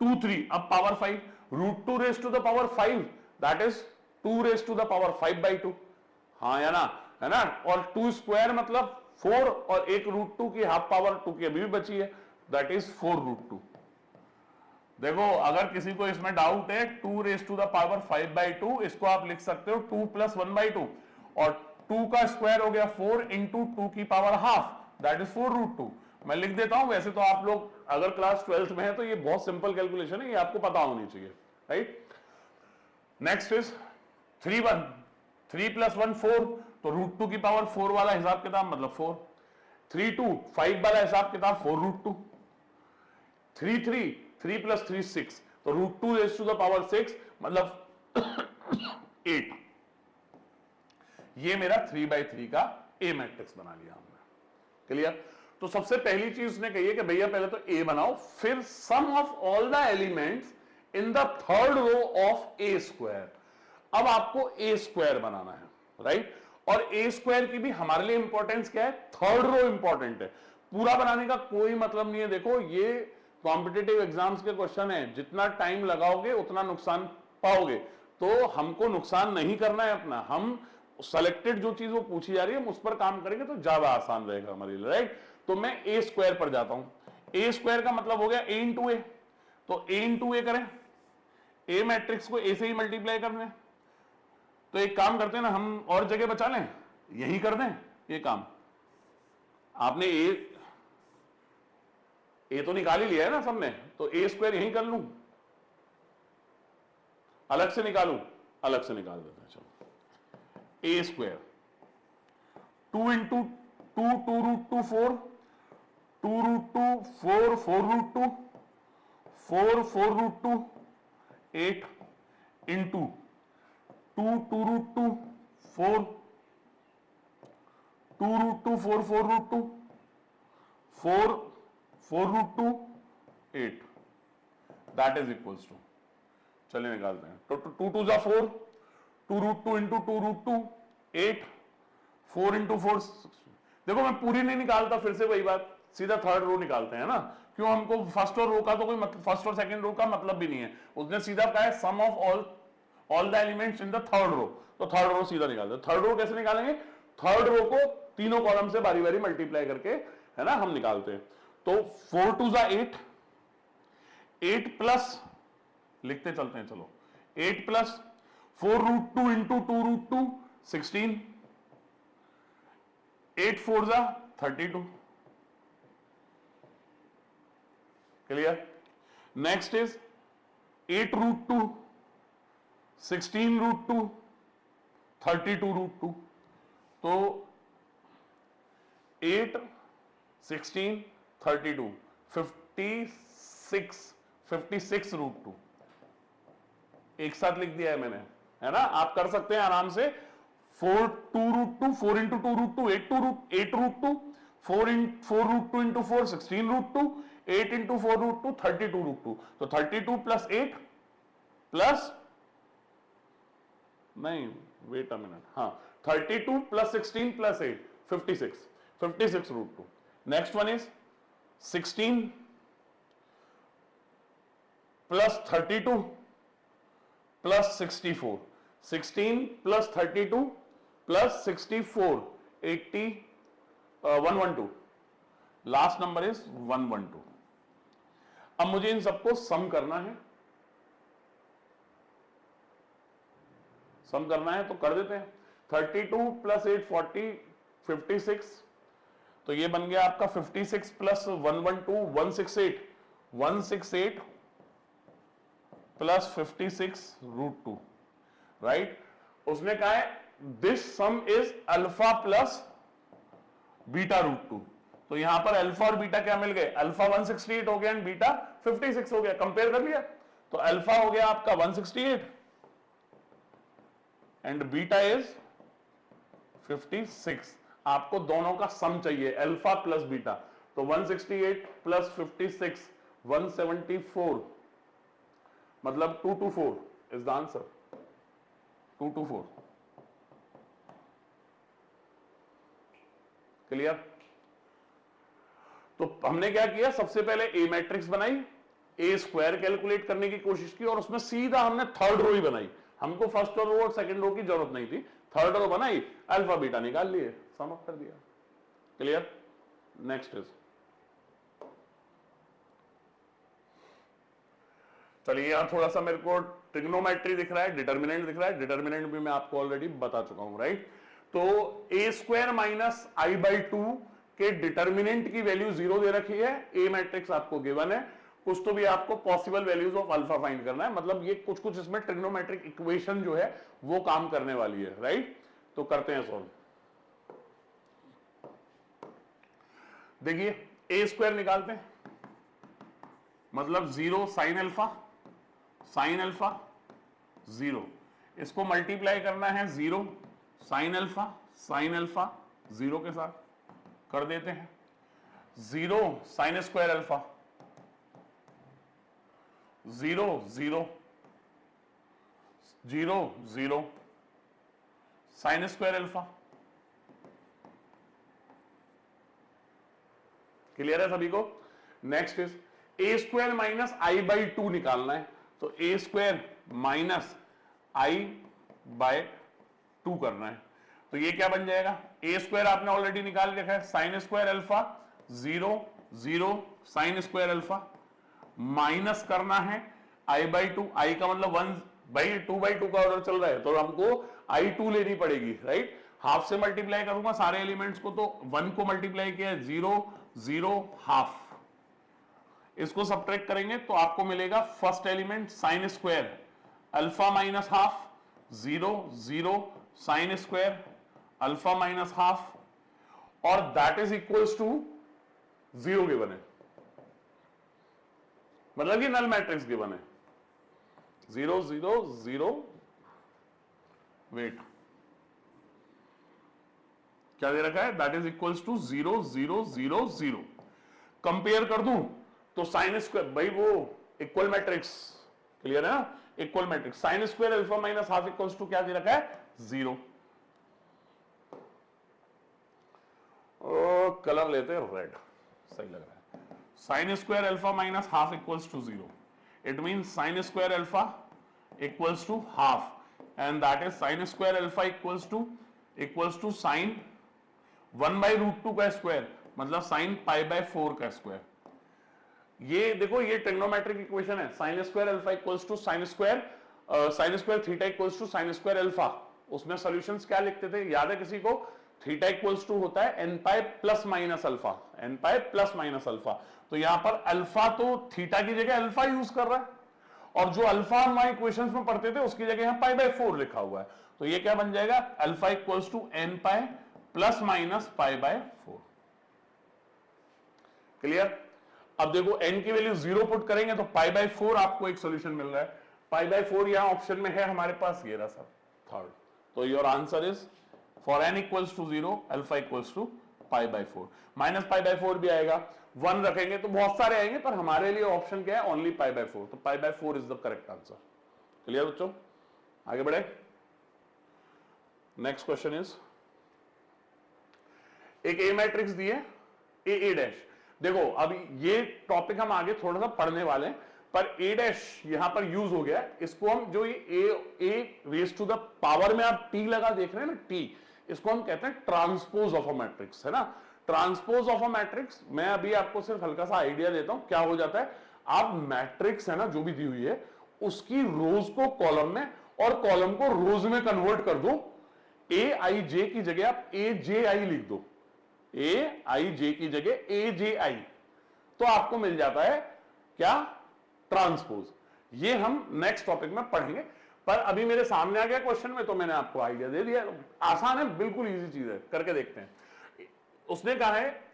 2 3 अब पावर 5 √2⁻5 दैट इज 2⁻5/2, हाँ या ना, है ना? और 2² मतलब 4 और एक √2 की हाफ पावर 2 की अभी भी बची है, दैट इज 4√2। देखो अगर किसी को इसमें डाउट है, 2 रेज टू द पावर 5/2 इसको आप लिख सकते हो 2 + 1/2 और 2 का स्क्वायर हो गया 4 × 2 की पावर हाफ, दैट इज 4√2। मैं लिख देता हूं, वैसे तो आप लोग अगर क्लास 12th में है तो ये बहुत सिंपल कैलकुलेशन है, ये आपको पता होनी चाहिए, राइट। नेक्स्ट इज 3 1, 3 + 1 4, तो √2 की पावर 4 वाला हिसाब किताब मतलब 4, 3 2 5 वाला हिसाब किताब 4√2, 3 3 3 + 3 6, तो √2 रेज़ टू द पावर 6 मतलब 8। ये मेरा 3/3 का ए मैट्रिक्स बना लिया हमने, क्लियर। तो सबसे पहली चीज उसने कही है कि भैया पहले तो ए बनाओ, फिर sum of all the elements in the third row of A square. अब आपको ए स्क्वायर बनाना है, राइट। और ए स्क्वायर की भी हमारे लिए इंपॉर्टेंस क्या है, थर्ड रो इंपॉर्टेंट है, पूरा बनाने का कोई मतलब नहीं है। देखो ये कॉम्पिटिटिव एग्जाम्स के क्वेश्चन है, जितना टाइम लगाओगे उतना नुकसान पाओगे, तो हमको नुकसान नहीं करना है अपना, हम सेलेक्टेड जो चीज वो पूछी जा रही है हम उस पर काम करेंगे तो ज्यादा आसान रहेगा हमारे लिए, राइट। तो मैं ए स्क्वायर पर जाता हूं, ए स्क्वायर का मतलब हो गया ए इंटू ए, तो ए इंटू ए करें, ए मैट्रिक्स को ए से ही मल्टीप्लाई कर दें। तो एक काम करते हैं ना, हम और जगह बचा लें, यही कर दें ये काम। आपने ए तो निकाल ही लिया है ना सबने, तो ए स्क्वायर यही कर लूं, अलग से निकालूं, अलग से निकाल देते हैं। चलो ए square 2 × 2 2√2 4, 2√2 4 4√2 4 4√2 8 into 2 2√2 4 2√2 4 4√2 4 4√2 8, that is equals to, चलिए निकालते हैं। तो 2 2 = 4, 2√2 × 2√2 8, 4 × 4 देखो मैं पूरी नहीं निकालता, फिर से वही बात, सीधा थर्ड रो निकालते हैं ना, क्यों, हमको फर्स्ट और रो का तो कोई मतलब, फर्स्ट और सेकंड रो का मतलब भी नहीं है, उसने सीधा कहा है sum of all the elements in the third row, तो थर्ड रो सीधा निकालते हैं। थर्ड रो कैसे निकालेंगे, थर्ड रो को तीनों कॉलम से बारी बारी मल्टीप्लाई करके, है ना, हम निकालते हैं। तो 4 2 = 8, 8 प्लस लिखते चलते हैं, चलो 8 प्लस 4√2 × 2√2 16, 8 4 = 32, क्लियर। नेक्स्ट इज 8√2 16√2 32√2, तो 8 16 32 56√2 एक साथ लिख दिया है मैंने, है ना। आप कर सकते हैं आराम से, 4 2√2 4 × 2√2 8√2 4 × 4 16√2 8 × 4√2 32√2, तो 32 + 8 प्लस, नहीं वेट अ मिनट, हाँ 32 + 16 + 8 56√2। Next one is 16 + 32 + 64, 16 + 32 + 64 80 112, last number is 112। अब मुझे इन सबको सम करना है, सम करना है तो कर देते हैं। 32 + 8 40 56, तो ये बन गया आपका 56 + 112 168 168 + 56√2, राइट। उसने कहा है this sum is alpha plus β√2, तो यहां पर अल्फा और बीटा क्या मिल गए, अल्फा 168 हो गया एंड बीटा 56 हो गया, कंपेयर कर लिया, तो अल्फा हो गया आपका 168 एंड बीटा इज 56। आपको दोनों का सम चाहिए, अल्फा प्लस बीटा, तो 168 + 56 174, मतलब 224 इज द आंसर, 224, क्लियर। तो हमने क्या किया, सबसे पहले ए मैट्रिक्स बनाई, ए स्क्वायर कैलकुलेट करने की कोशिश की और उसमें सीधा हमने थर्ड रो ही बनाई, हमको फर्स्ट रो और सेकंड रो की जरूरत नहीं थी, थर्ड रो बनाई, अल्फा बीटा निकाल लिए, सम अप कर दिया, क्लियर। नेक्स्ट इज चलिए यहां थोड़ा सा मेरे को ट्रिग्नोमेट्री दिख रहा है, डिटर्मिनेंट दिख रहा है, डिटर्मिनेंट भी मैं आपको ऑलरेडी बता चुका हूं, राइट। तो A square minus I by two के डिटर्मिनेंट की वैल्यू 0 दे रखी है, ए मैट्रिक्स आपको गिवन है, कुछ तो भी आपको possible values of alpha find करना है, मतलब ये कुछ कुछ इसमें ट्रिग्नोमेट्रिक इक्वेशन जो है वो काम करने वाली है, राइट। तो करते हैं सॉल्व। देखिए ए स्क्वायर निकालते हैं, मतलब 0 साइन अल्फा 0, इसको मल्टीप्लाई करना है 0 साइन अल्फा 0 के साथ कर देते हैं, 0 sine square alpha 0 0 0 0 sine square alpha. Clear है सभी को। Next is A square minus I by two निकालना है, तो A square minus I by two करना है, तो ये क्या बन जाएगा, ए स्क्वायर आपने ऑलरेडी निकाल रखा है, sine square alpha 0 0 sine square alpha, minus करना है आई बाई टू, आई का मतलब 1/2/2 का ऑर्डर चल रहा है, तो हमको i2 लेनी पड़ेगी, राइट। हाफ से मल्टीप्लाई करूंगा सारे एलिमेंट्स को, तो 1 को मल्टीप्लाई किया 0 0 हाफ, इसको सब्ट्रैक्ट करेंगे तो आपको मिलेगा first element sine square alpha minus half 0 0 sine square alpha minus half, और that is equals to 0 given है, मतलब ये नल मैट्रिक्स गिवन है, 0 0 0, वेट क्या दे रखा है, that is equals to 0 0 0 0। Compare कर दूं तो साइन स्क्वायर, भाई वो इक्वल मैट्रिक्स, क्लियर है ना, equal matrix, sine square alpha minus half equals to क्या दे रखा है 0। कलर लेते हैं रेड, सही लग रहा है, sine square alpha minus half equals to 0, it means sine square alpha equals to half, and that is sine square alpha equals to sine 1/√2 का स्क्वायर, मतलब साइन π/4 का स्क्वायर। ये देखो ये ट्रिग्नोमेट्रिक इक्वेशन है, sine square alpha equals to sine square theta equals to sine square alpha, उसमें solutions क्या लिखते थे, याद है किसी को, थीटा इक्वल्स टू होता है n pi plus minus alpha, तो यहां पर अल्फा तो थीटा की जगह अल्फा यूज कर रहा है, और जो अल्फा हम वहां इक्वेशंस में पढ़ते थे उसकी जगह यहां π/4 लिखा हुआ है, तो ये क्या बन जाएगा, alpha equals to n pi plus minus π/4। Clear. अब देखो n की वैल्यू 0 पुट करेंगे तो π/4 आपको एक सॉल्यूशन मिल रहा है, π/4 यहां ऑप्शन में है हमारे पास, ये रहा सब थर्ड, तो your answer is for n equals to 0 alpha equals to π/4, minus π/4 भी आएगा, 1 रखेंगे तो बहुत सारे आएंगे, पर हमारे लिए ऑप्शन क्या है, ओनली π/4, तो π/4 is the correct answer. Clear बच्चों, आगे बढ़े। नेक्स्ट क्वेश्चन इज, एक ए मैट्रिक्स दी है ए डैश, देखो अब ये टॉपिक हम आगे थोड़ा सा पढ़ने वाले हैं, पर ए डैश यहां पर यूज हो गया, इसको हम जो ये ए रेज टू द पावर में आप टी लगा देख रहे हैं ना, टी, इसको हम कहते हैं ट्रांसपोज ऑफ अ मैट्रिक्स, है ना, ट्रांसपोज ऑफ अ मैट्रिक्स। मैं अभी आपको सिर्फ हल्का सा आइडिया देता हूं, क्या हो जाता है, आप मैट्रिक्स है ना जो भी दी हुई है उसकी रोज को कॉलम में और कॉलम को रोज में कन्वर्ट कर दो, ए आई जे की जगह आप ए जे आई लिख दो, ए आई जे की जगह ए जे आई, तो आपको मिल जाता है क्या, ट्रांसपोज। ये हम नेक्स्ट टॉपिक में पढ़ेंगे, पर अभी मेरे सामने आ गया क्वेश्चन में तो मैंने आपको आइडिया दे दिया, आसान है, बिल्कुल इजी चीज है, करके देखते हैं। उसने कहा है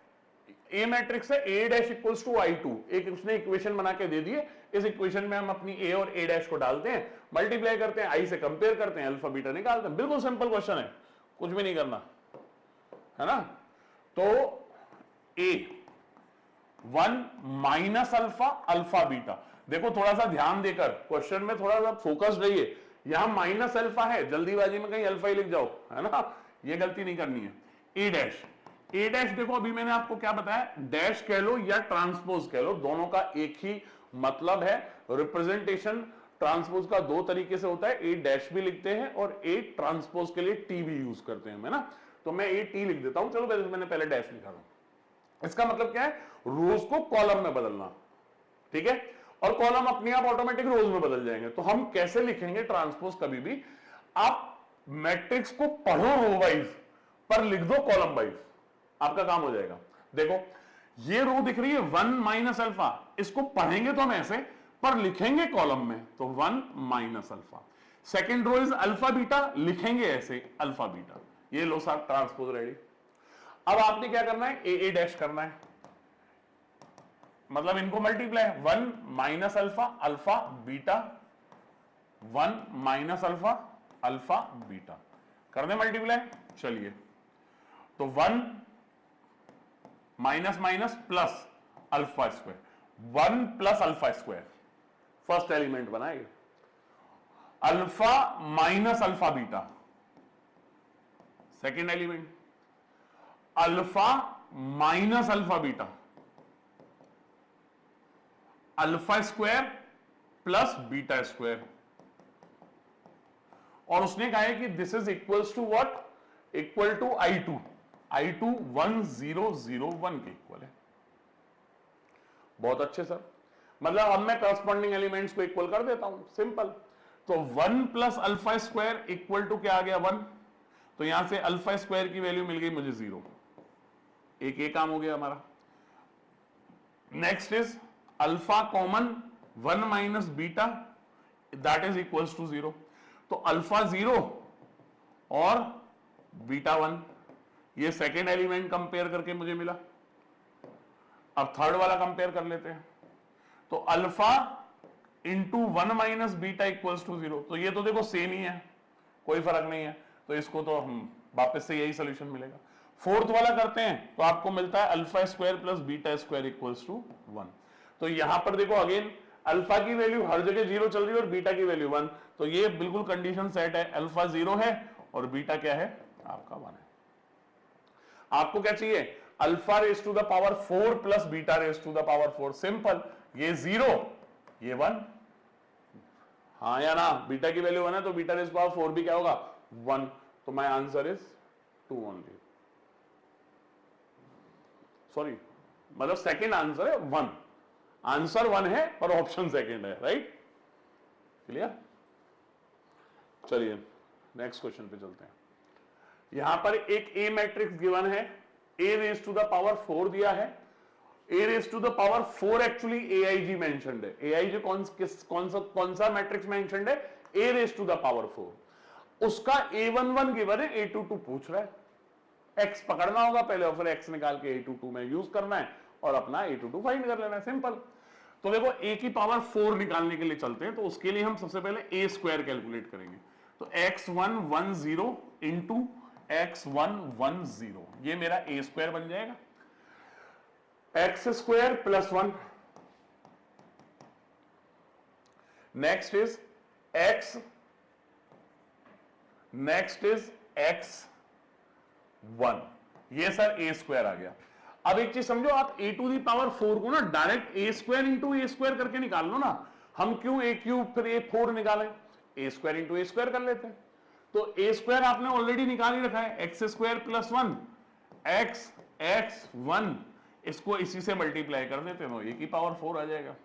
ए मैट्रिक्स है ए डैश इक्वल्स टू I2, एक उसने इक्वेशन बना के दे दिए, इस इक्वेशन में हम अपनी ए और ए डैश को डालते हैं, मल्टीप्लाई करते हैं, आई से कंपेयर करते हैं, अल्फा बीटा निकालते हैं, बिल्कुल सिंपल क्वेश्चन है, कुछ भी नहीं करना है ना। तो ए 1 माइनस अल्फा बीटा, देखो थोड़ा सा ध्यान देकर क्वेश्चन में थोड़ा सा फोकस रहिए, यहां माइनस अल्फा है, जल्दीबाजी में कहीं अल्फा ही लिख जाओ, है ना, ये गलती नहीं करनी है। ए डैश देखो अभी मैंने आपको क्या बताया, डैश कह लो या ट्रांसपोज कह लो, दोनों का एक ही मतलब है, रिप्रेजेंटेशन ट्रांसपोज का दो तरीके से होता है, ए डैश भी लिखते हैं और ए ट्रांसपोज के लिए टी भी यूज करते हैं, है ना, तो मैं ए टी लिख देता हूं, चलो मैंने पहले डैश लिखा था। इसका मतलब क्या है, रोज को कॉलम में बदलना, ठीक है, और कॉलम अपने आप ऑटोमेटिक रोज में बदल जाएंगे। तो हम कैसे लिखेंगे ट्रांसपोज? कभी भी आप मैट्रिक्स को पढ़ो रो वाइज, पर लिख दो कॉलम वाइज, आपका काम हो जाएगा। देखो ये रो दिख रही है 1 माइनस अल्फा, इसको पढ़ेंगे तो हम ऐसे, पर लिखेंगे कॉलम में तो 1 minus alpha. Second row is alpha beta, लिखेंगे ऐसे अल्फा बीटा। ये लो साहब ट्रांसपोज रेडी। अब आपने क्या करना है? ए डैश करना है, मतलब इनको multiply, 1 minus alpha alpha beta, 1 minus alpha alpha beta कर दे मल्टीप्लाई। चलिए तो 1 minus minus plus alpha square, 1 plus alpha square, first element बनाएंगे। Alpha minus alpha beta, second element. Alpha minus alpha beta, alpha square plus beta square. और उसने कहा है कि this is equals to what? Equal to I2, I2 1001 के equal है। बहुत अच्छे सर, मतलब अब मैं करस्पॉन्डिंग एलिमेंट्स को इक्वल कर देता हूं, सिंपल। तो 1 plus alpha square equal to क्या आ गया? 1। तो यहां से अल्फा स्क्वायर की वैल्यू मिल गई मुझे 0, एक काम हो गया हमारा। Next is alpha common, 1 minus beta, that is equals to 0। तो अल्फा 0 और बीटा 1, ये सेकेंड एलिमेंट कंपेयर करके मुझे मिला। अब थर्ड वाला कंपेयर कर लेते हैं। तो alpha into 1 minus beta equals to 0। तो ये तो देखो सेम ही है, कोई फर्क नहीं है, तो इसको तो हम वापस से यही सोल्यूशन मिलेगा। फोर्थ वाला करते हैं तो आपको मिलता है alpha square plus beta square equals to 1। तो यहां पर देखो अगेन अल्फा की वैल्यू हर जगह 0 चल रही है और बीटा की वैल्यू 1, तो ये बिल्कुल कंडीशन सेट है। अल्फा 0 है और बीटा क्या है? आपका 1 है। आपको क्या चाहिए? Alpha raise to the power 4 plus beta raise to the power 4। Simple, ये 0 ये 1, हाँ या ना? बीटा की वैल्यू 1 है तो बीटा रेज टू पावर 4 भी क्या होगा? 1। तो my answer is 2 only. Sorry, मतलब सेकेंड आंसर है 1, आंसर 1 है और ऑप्शन सेकेंड है, राइट? क्लियर? चलिए नेक्स्ट क्वेश्चन पे चलते हैं। यहां पर एक ए मैट्रिक्स गिवन है, A raise to the power 4 दिया है। A raise to the power 4 actually AIG mentioned है। एआईजी कौन सा मैट्रिक्स मेंशन्ड है? A raise to the power 4। उसका A11 गिवन है, A22 पूछ रहा है। एक्स पकड़ना होगा पहले और फिर एक्स निकाल के A22 में यूज करना है और अपना A22 फाइंड कर लेना है, सिंपल। तो देखो ए की पावर 4 निकालने के लिए चलते हैं, तो उसके लिए हम सबसे पहले ए स्क्वायर कैलकुलेट करेंगे। तो x110 इंटू x110, ये मेरा ए स्क्वायर बन जाएगा। X square plus 1, next is x, next is x1, ये सर ए स्क्वायर आ गया। अब एक चीज समझो, आप a टू दी पावर 4 को ना डायरेक्ट ए स्क्वायर इंटू ए स्क्वायर करके निकाल लो ना। हम क्यों ए क्यूब फिर A4 निकालें? ए स्क्वायर इंटू ए स्क्वायर कर लेते हैं। तो ए स्क्वायर आपने ऑलरेडी निकाल ही रखा है, एक्स स्क्वायर प्लस 1 x1, इसको इसी से मल्टीप्लाई कर देते हैं, ए की पावर 4 आ जाएगा।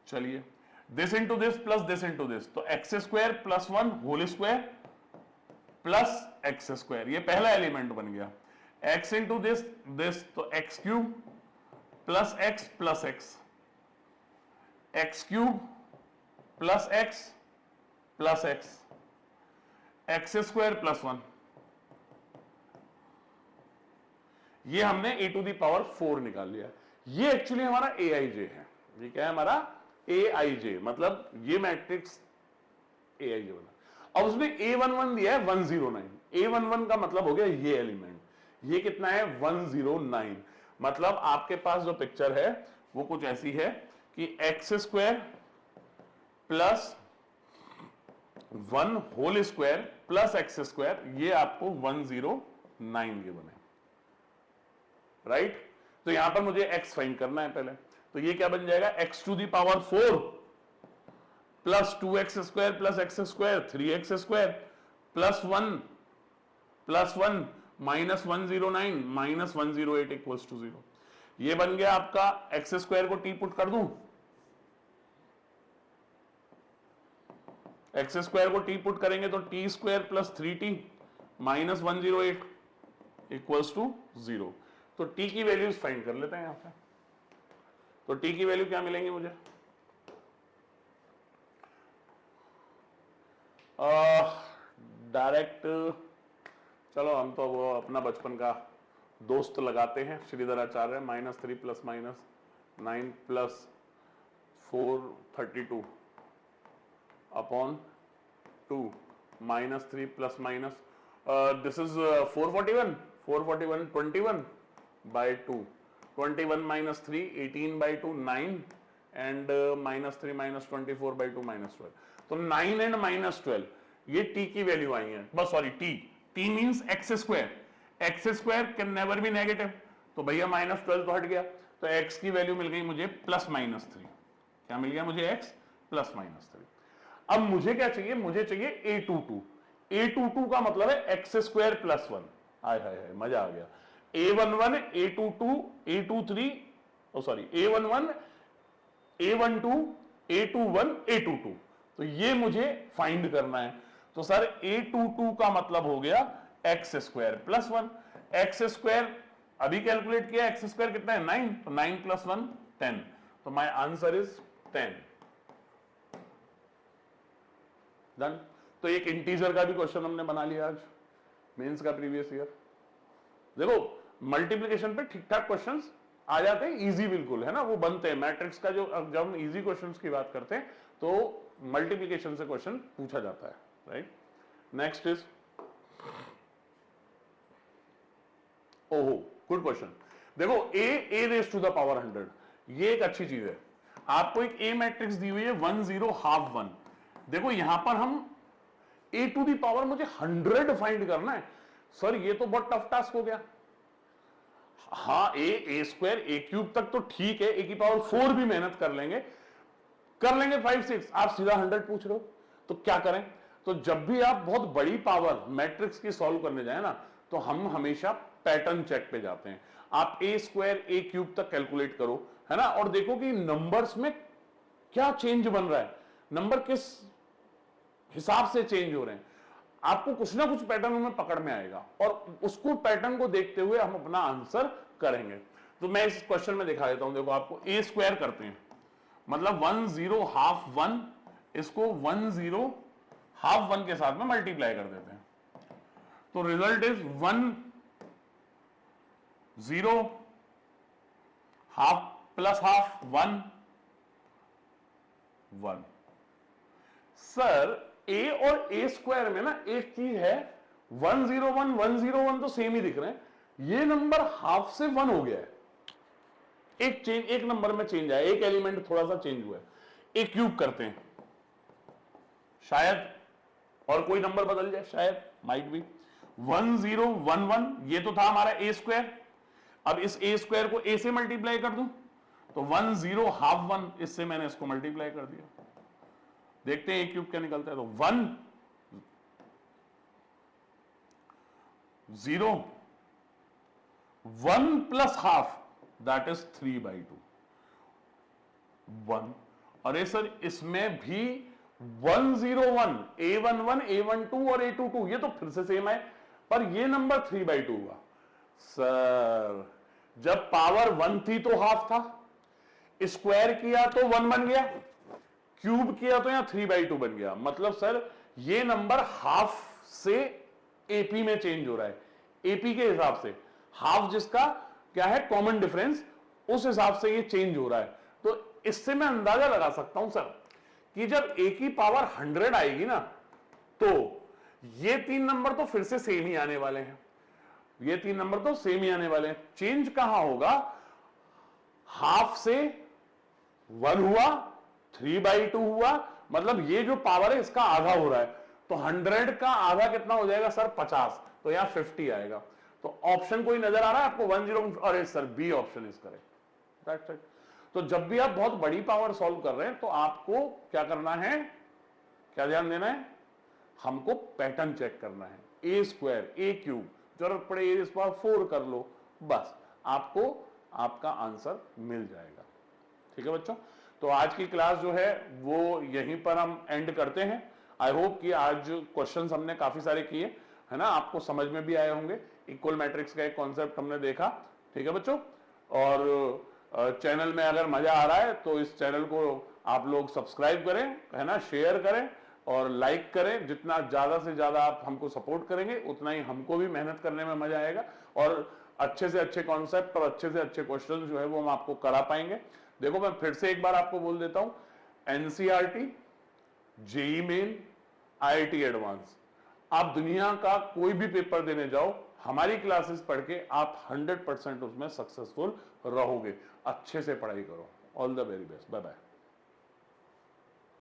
चलिए this into this plus this into this, तो X square plus 1 whole square plus x square, ये पहला एलिमेंट बन गया। एक्स इंटू दिस दिस, तो X cube plus X, X cube plus X, X square plus 1, ये हमने ए to the power 4 निकाल लिया। ये एक्चुअली हमारा ए आई जे है। ये क्या है? हमारा ए आई जे, मतलब ये मैट्रिक्स ए आई जे बना। अब उसमें A11 दिया है 109। A11 का मतलब हो गया ये एलिमेंट। ये कितना है? 109। मतलब आपके पास जो पिक्चर है वो कुछ ऐसी है कि x square plus 1 whole square plus x square, ये आपको 109 ये बने, राइट? तो यहां पर मुझे x फाइंड करना है पहले। तो ये क्या बन जाएगा? x to the power 4 plus 2x square plus x square, 3x square plus 1 minus 109 minus 108 equals to 0। ये बन गया आपका एक्स स्क्वायर को टी पुट कर दूं, एक्स स्क्वायर को टी पुट करेंगे तो t square plus 3t minus 108 equals to 0। तो टी की वैल्यूज फाइंड कर लेते हैं यहां पे। तो टी की वैल्यू क्या मिलेंगी मुझे, डायरेक्ट चलो हम तो वो अपना बचपन का दोस्त लगाते हैं, श्रीधर आचार्य, -3 प्लस माइनस 9 प्लस 432 upon 2 -3 plus minus this is 441 21 by 2 21 minus 3 18 by 2 9 and -3 minus 24 by 2 -12। तो 9 एंड -12 ये t की वैल्यू आई है, बस sorry t means x square can never be negative, तो भैया -12 तो हट गया, तो x की वैल्यू मिल गई मुझे +-3। क्या मिल गया मुझे x +-3। अब मुझे क्या चाहिए, मुझे चाहिए a22 का मतलब है एक्स स्क्वायर प्लस 1। हाय हाय हाय मजा आ गया। a11 a22 a23 sorry a11 a12 a21 a22, तो ये मुझे फाइंड करना है। तो सर a22 का मतलब हो गया x square plus 1। X square अभी कैलकुलेट किया, एक्स स्क्वायर कितना है 9, तो 9 प्लस 1 10, तो माय आंसर इज 10। डन। तो एक इंटीजर का भी क्वेश्चन हमने बना लिया आज मेंस का प्रीवियस ईयर। देखो मल्टीप्लिकेशन पे ठीक ठाक क्वेश्चंस आ जाते हैं, इजी बिल्कुल है ना, वो बनते हैं मैट्रिक्स का जो, जब हम इजी क्वेश्चंस की बात करते हैं तो मल्टीप्लिकेशन से क्वेश्चन पूछा जाता है, राइट। नेक्स्ट इज ओहो गुड क्वेश्चन। देखो a raise to the power 100 ये एक अच्छी चीज है। आपको एक a मैट्रिक्स दी हुई है 1 0 हाफ 1। देखो यहां पर हम a टू दी पावर मुझे 100 फाइंड करना है। सर ये तो बहुत टफ टास्क हो गया। हाँ a स्क्वायर a क्यूब तक तो ठीक है, a की पावर 4 भी मेहनत कर लेंगे 5 6, आप सीधा 100 पूछ रहे हो, तो क्या करें। तो जब भी आप बहुत बड़ी पावर मैट्रिक्स की सॉल्व करने जाए ना, तो हम हमेशा पैटर्न चेक पे जाते हैं। आप a स्क्वायर a क्यूब तक कैलकुलेट करो, है ना, और देखो कि नंबर्स में क्या चेंज बन रहा है, नंबर किस हिसाब से चेंज हो रहे हैं। आपको कुछ ना कुछ पैटर्न में पकड़ में आएगा और उसको पैटर्न को देखते हुए हम अपना आंसर करेंगे। तो मैं इस क्वेश्चन में दिखा देता हूं। देखो आपको a स्क्वायर करते हैं, मतलब 1 0 हाफ 1, इसको 1 0 हाफ 1 के साथ में मल्टीप्लाई कर देते हैं, तो result is 1 0 half plus half 1 1। Sir a और a स्क्वायर में ना एक चीज है, 101 101 तो सेम ही दिख रहे हैं, ये नंबर हाफ से 1 हो गया है, एक चेंज, एक नंबर में चेंज आया, एक एलिमेंट थोड़ा सा चेंज हुआ है। एक क्यूब करते हैं, शायद और कोई नंबर बदल जाए, शायद माइट बी 1011, ये तो था हमारा a स्क्वायर। अब इस a स्क्वायर को a से मल्टीप्लाई कर दूं तो 1 0 हाफ 1, इससे मैंने इसको मल्टीप्लाई कर दिया, देखते हैं a क्यूब क्या निकलता है। तो 1 0 1 प्लस हाफ दैट इज 3/2 1। अरे सर इसमें भी 101 a11 a12 और a22 ये तो फिर से सेम है, पर ये नंबर 3/2 हुआ। सर जब पावर 1 थी तो हाफ था, स्क्वायर किया तो 1 बन गया, क्यूब किया तो यहां 3/2 बन गया। मतलब सर ये नंबर हाफ से एपी में चेंज हो रहा है, एपी के हिसाब से हाफ जिसका क्या है कॉमन डिफरेंस, उस हिसाब से ये चेंज हो रहा है। तो इससे मैं अंदाजा लगा सकता हूं सर कि जब a की पावर 100 आएगी ना, तो ये 3 नंबर तो फिर से सेम ही आने वाले हैं, ये 3 नंबर तो सेम ही आने वाले हैं। चेंज कहां होगा, हाफ से 1 हुआ 3/2 हुआ, मतलब ये जो पावर है इसका आधा हो रहा है, तो 100 का आधा कितना हो जाएगा सर 50, तो यहां 50 आएगा। तो ऑप्शन कोई नजर आ रहा है आपको 1 0, अरे sir b option is correct, that's it. तो जब भी आप बहुत बड़ी पावर सॉल्व कर रहे हैं तो आपको क्या करना है, क्या ध्यान देना है, हमको पैटर्न चेक करना है। a स्क्वायर a क्यूब, जरूरत पड़े a4 कर लो, बस आपको आपका आंसर मिल जाएगा। ठीक है बच्चों, तो आज की क्लास जो है वो यहीं पर हम एंड करते हैं। आई होप कि आज क्वेश्चंस हमने काफी सारे किए, है ना, आपको समझ में भी आए होंगे। इक्वल मैट्रिक्स का एक कॉन्सेप्ट हमने देखा। ठीक है बच्चों, और चैनल में अगर मजा आ रहा है तो इस चैनल को आप लोग सब्सक्राइब करें, है ना, शेयर करें और लाइक करें। जितना ज्यादा से ज्यादा आप हमको सपोर्ट करेंगे उतना ही हमको भी मेहनत करने में मजा आएगा और अच्छे से अच्छे कॉन्सेप्ट और अच्छे से अच्छे क्वेश्चन जो है वो हम आपको करा पाएंगे। देखो मैं फिर से एक बार आपको बोल देता हूं, NCERT, JEE main, IIT advance, आप दुनिया का कोई भी पेपर देने जाओ, हमारी क्लासेस पढ़ के आप 100% उसमें सक्सेसफुल रहोगे। अच्छे से पढ़ाई करो। All the very best, bye bye.